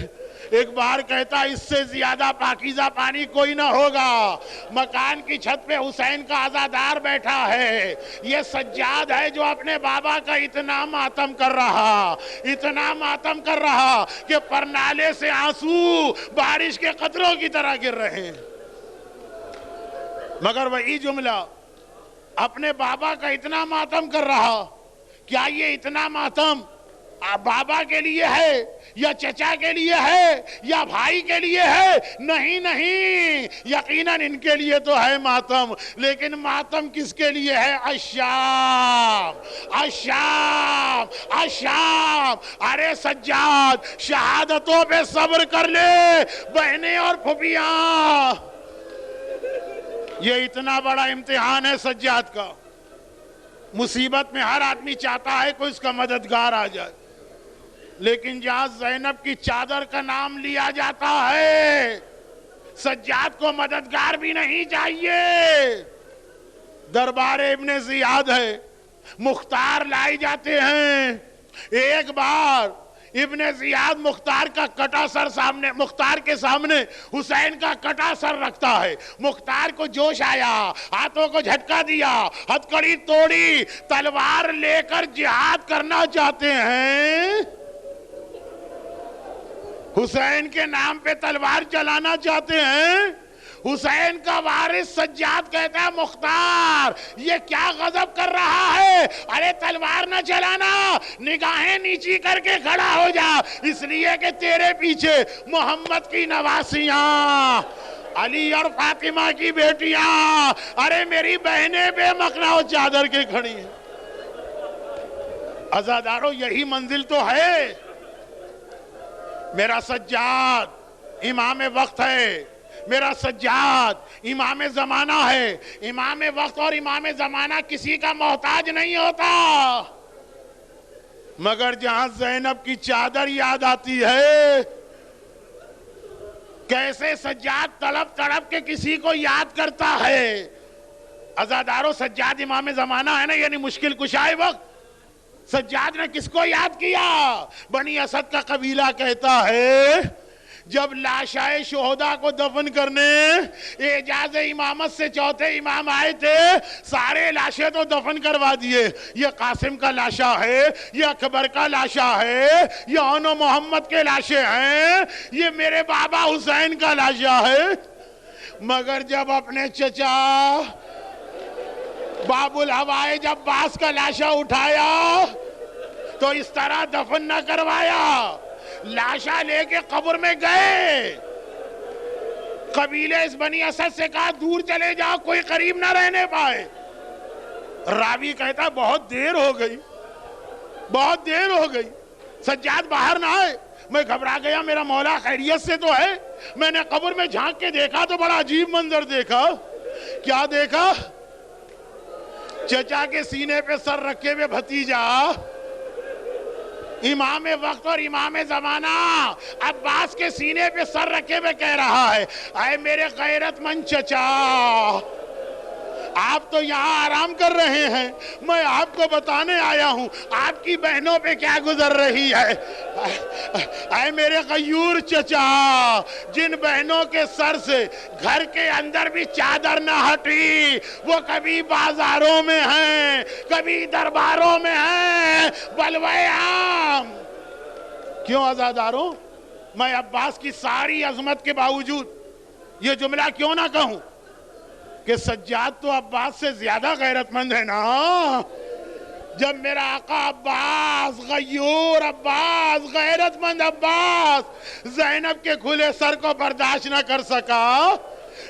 ایک بار کہتا اس سے زیادہ پاکیزہ پانی کوئی نہ ہوگا. مکان کی چھت پہ حسین کا عزادار بیٹھا ہے. یہ سجاد ہے جو اپنے بابا کا اتنا ماتم کر رہا کہ پرنالے سے آنسو بارش کے قطروں کی طرح گر رہے ہیں. مگر وہی جملہ اپنے بابا کا اتنا ماتم کر رہا. کیا یہ اتنا ماتم بابا کے لیے ہے یا چچا کے لیے ہے یا بھائی کے لیے ہے؟ نہیں، یقیناً ان کے لیے تو ہے ماتم، لیکن ماتم کس کے لیے ہے؟ الشام. ارے سجاد، شہادتوں پہ صبر کر لے بہنیں اور پھوپھیاں. یہ اتنا بڑا امتحان ہے سجاد کا. مصیبت میں ہر آدمی چاہتا ہے کوئی اس کا مددگار آ جائے، لیکن جہاں زینب کی چادر کا نام لیا جاتا ہے سجاد کو مددگار بھی نہیں چاہیے. دربار ابن زیاد ہے، مختار لائے جاتے ہیں. ایک بار ابن زیاد مختار کے سامنے حسین کا کٹا سر رکھتا ہے. مختار کو جوش آیا، ہاتھوں کو جھٹکا دیا، ہتھکڑی توڑی، تلوار لے کر جہاد کرنا چاہتے ہیں. حسین کے نام پہ تلوار چلانا چاہتے ہیں. حسین کا وارث سجاد کہتا ہے مختار یہ کیا غضب کر رہا ہے؟ ارے تلوار نہ چلانا، نگاہیں نیچی کر کے کھڑا ہو جا، اس لیے کہ تیرے پیچھے محمد کی نواسیاں، علی اور فاطمہ کی بیٹیاں، ارے میری بہنیں بے مقنعہ چادر کے کھڑی ہیں. عزادارو یہی منزل تو ہے. میرا سجاد امام وقت ہے، میرا سجاد امام زمانہ ہے. امام وقت اور امام زمانہ کسی کا محتاج نہیں ہوتا. مگر جہاں زینب کی چادر یاد آتی ہے، کیسے سجاد تڑپ تڑپ کے کسی کو یاد کرتا ہے. عزادارو سجاد امام زمانہ ہے نا، یعنی مشکل کشائے وقت. سجاد نے کس کو یاد کیا؟ بنی اسد کا قبیلہ کہتا ہے جب لاشائے شہداء کو دفن کرنے اعجاز امامت سے چوتھے امام آئے تھے، سارے لاشیں تو دفن کروا دیے. یہ قاسم کا لاشا ہے، یہ اکبر کا لاشا ہے، یہ اون و محمد کے لاشے ہیں، یہ میرے بابا حسین کا لاشا ہے. مگر جب اپنے چچا باب الحوائج عباس کا لاشا اٹھایا تو اس طرح دفن نہ کروایا، لاشا لے کے قبر میں گئے. قبیلے اس بنی اسد سے کہا دور چلے جاؤ، کوئی قریب نہ رہنے پائے. راوی کہتا بہت دیر ہو گئی، سجاد باہر نہ آئے. میں گھبرا گیا، میرا مولا خیریت سے تو ہے. میں نے قبر میں جھانک کے دیکھا تو بڑا عجیب منظر دیکھا. کیا دیکھا؟ چچا کے سینے پہ سر رکھے ہوئے بھتیجا امام وقت اور امام زمانہ عباس کے سینے پہ سر رکھے ہوئے کہہ رہا ہے اے میرے غیرت مند چچا، آپ تو یہاں آرام کر رہے ہیں، میں آپ کو بتانے آیا ہوں آپ کی بہنوں پہ کیا گزر رہی ہے. اے میرے غیور چچا، جن بہنوں کے سر سے گھر کے اندر بھی چادر نہ ہٹی، وہ کبھی بازاروں میں ہیں، کبھی درباروں میں ہیں، بلوے عام. کیوں عزاداروں؟ میں عباس کی ساری عظمت کے باوجود یہ جملہ کیوں نہ کہوں کہ سجاد تو عباس سے زیادہ غیرت مند ہے نا. جب میرا آقا عباس، غیور عباس، غیرت مند عباس زینب کے کھلے سر کو برداشت نہ کر سکا،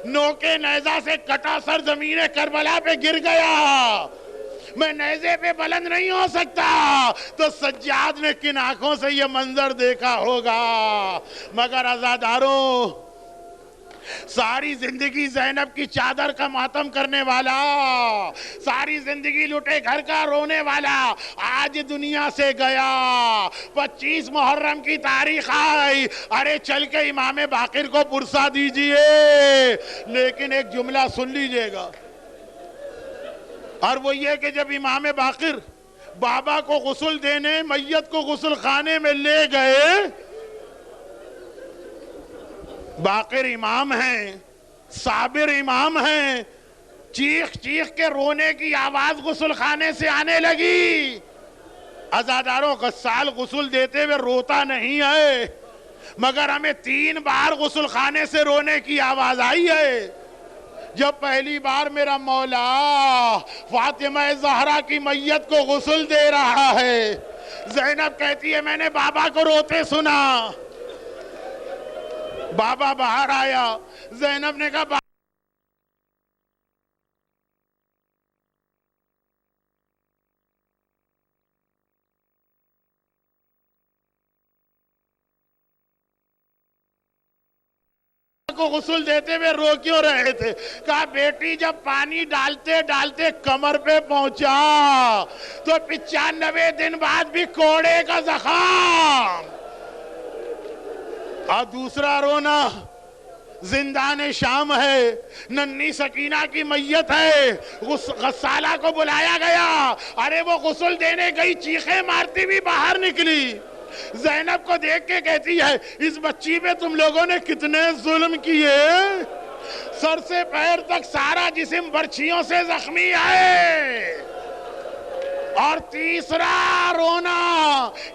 نوکے نیزہ سے کٹا سر زمین کربلا پہ گر گیا، میں نیزے پہ بلند نہیں ہو سکتا، تو سجاد نے کن آنکھوں سے یہ منظر دیکھا ہوگا. مگر عزاداروں، ساری زندگی زینب کی چادر کا ماتم کرنے والا، ساری زندگی لٹے گھر کا رونے والا آج دنیا سے گیا. 25 محرم کی تاریخ آئی، ارے چل کے امام باقر کو پرسا دیجئے. لیکن ایک جملہ سن لیجئے گا، اور وہ یہ کہ جب امام باقر بابا کو غسل دینے میت کو غسل خانے میں لے گئے باقر امام ہیں، صابر امام ہیں، چیخ چیخ کے رونے کی آواز غسل خانے سے آنے لگی۔ عزاداروں، غسال غسل دیتے ہوئے روتا نہیں ہے، مگر ہمیں 3 بار غسل خانے سے رونے کی آواز آئی ہے۔ جب پہلی بار میرا مولا فاطمہ زہرا کی میت کو غسل دے رہا ہے، زینب کہتی ہے میں نے بابا کو روتے سنا۔ بابا باہر آیا، زینب نے کہا کو غسل دیتے ہوئے رو کیوں رہے تھے؟ کہا بیٹی جب پانی ڈالتے ڈالتے کمر پہ پہنچا تو 95 دن بعد بھی کوڑے کا زخم۔ اور دوسرا رونا زندان شام ہے، ننھی سکینہ کی میت ہے، غسالہ کو بلایا گیا، ارے وہ غسل دینے گئی چیخیں مارتی بھی باہر نکلی۔ زینب کو دیکھ کے کہتی ہے اس بچی پہ تم لوگوں نے کتنے ظلم کیے، سر سے پیر تک سارا جسم برچھیوں سے زخمی ہے۔ اور تیسرا رونا،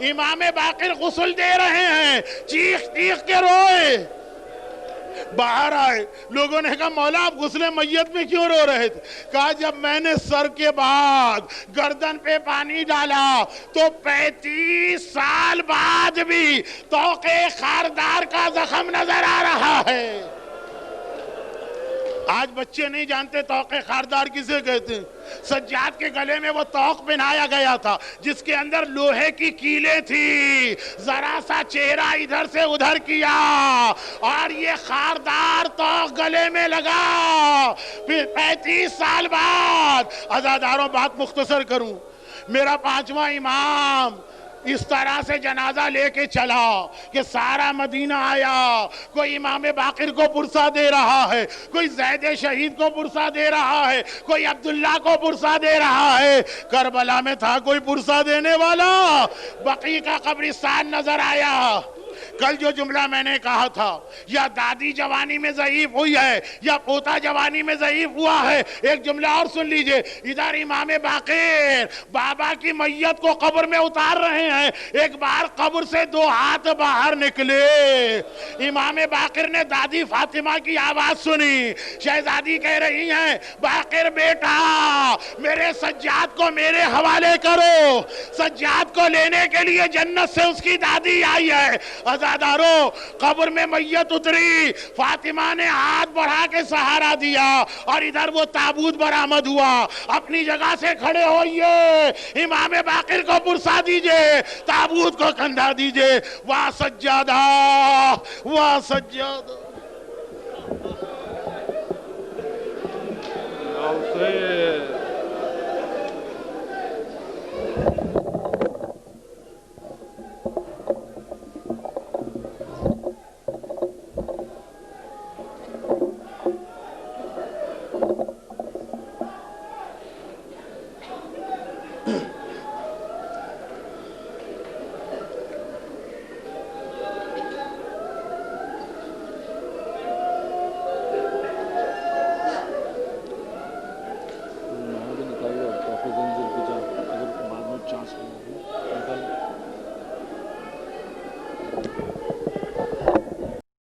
امام باقر غسل دے رہے ہیں، چیخ چیخ کے روئے، باہر آئے، لوگوں نے کہا مولا آپ غسل میت میں کیوں رو رہے تھے؟ کہا جب میں نے سر کے بعد گردن پہ پانی ڈالا تو 35 سال بعد بھی طوق خاردار کا زخم نظر آ رہا ہے۔ آج بچے نہیں جانتے طوق خاردار کسے کہتے ہیں۔ سجاد کے گلے میں وہ طوق پہنایا گیا تھا جس کے اندر لوہے کی کیلیں تھی، ذرا سا چہرہ ادھر سے ادھر کیا اور یہ خاردار طوق گلے میں لگا۔ پھر 35 سال بعد، عزاداروں بات مختصر کروں، میرا 5واں امام اس طرح سے جنازہ لے کے چلا کہ سارا مدینہ آیا، کوئی امام باقر کو پرسہ دے رہا ہے، کوئی زید شہید کو پرسہ دے رہا ہے، کوئی عبداللہ کو پرسہ دے رہا ہے۔ کربلا میں تھا کوئی پرسہ دینے والا؟ بقیع کا قبرستان نظر آیا۔ کل جو جملہ میں نے کہا تھا، یا دادی جوانی میں ضعیف ہوئی ہے یا پوتا جوانی میں ضعیف ہوا ہے، ایک جملہ اور سن لیجئے۔ ادھر امام باقر بابا کی میت کو قبر میں اتار رہے ہیں، ایک بار قبر سے 2 ہاتھ باہر نکلے، امام باقر نے دادی فاطمہ کی آواز سنی، شہزادی کہہ رہی ہیں باقر بیٹا میرے سجاد کو میرے حوالے کرو۔ سجاد کو لینے کے لیے جنت سے اس کی دادی آئی ہے۔ عزاداروں، قبر میں میت اتری، فاطمہ نے ہاتھ بڑھا کے سہارا دیا اور ادھر وہ تابوت برآمد ہوا۔ اپنی جگہ سے کھڑے ہوئیے، امام باقر کو پرسا دیجئے، تابوت کو کندھا دیجئے۔ واہ سجادہ، واہ سجادہ۔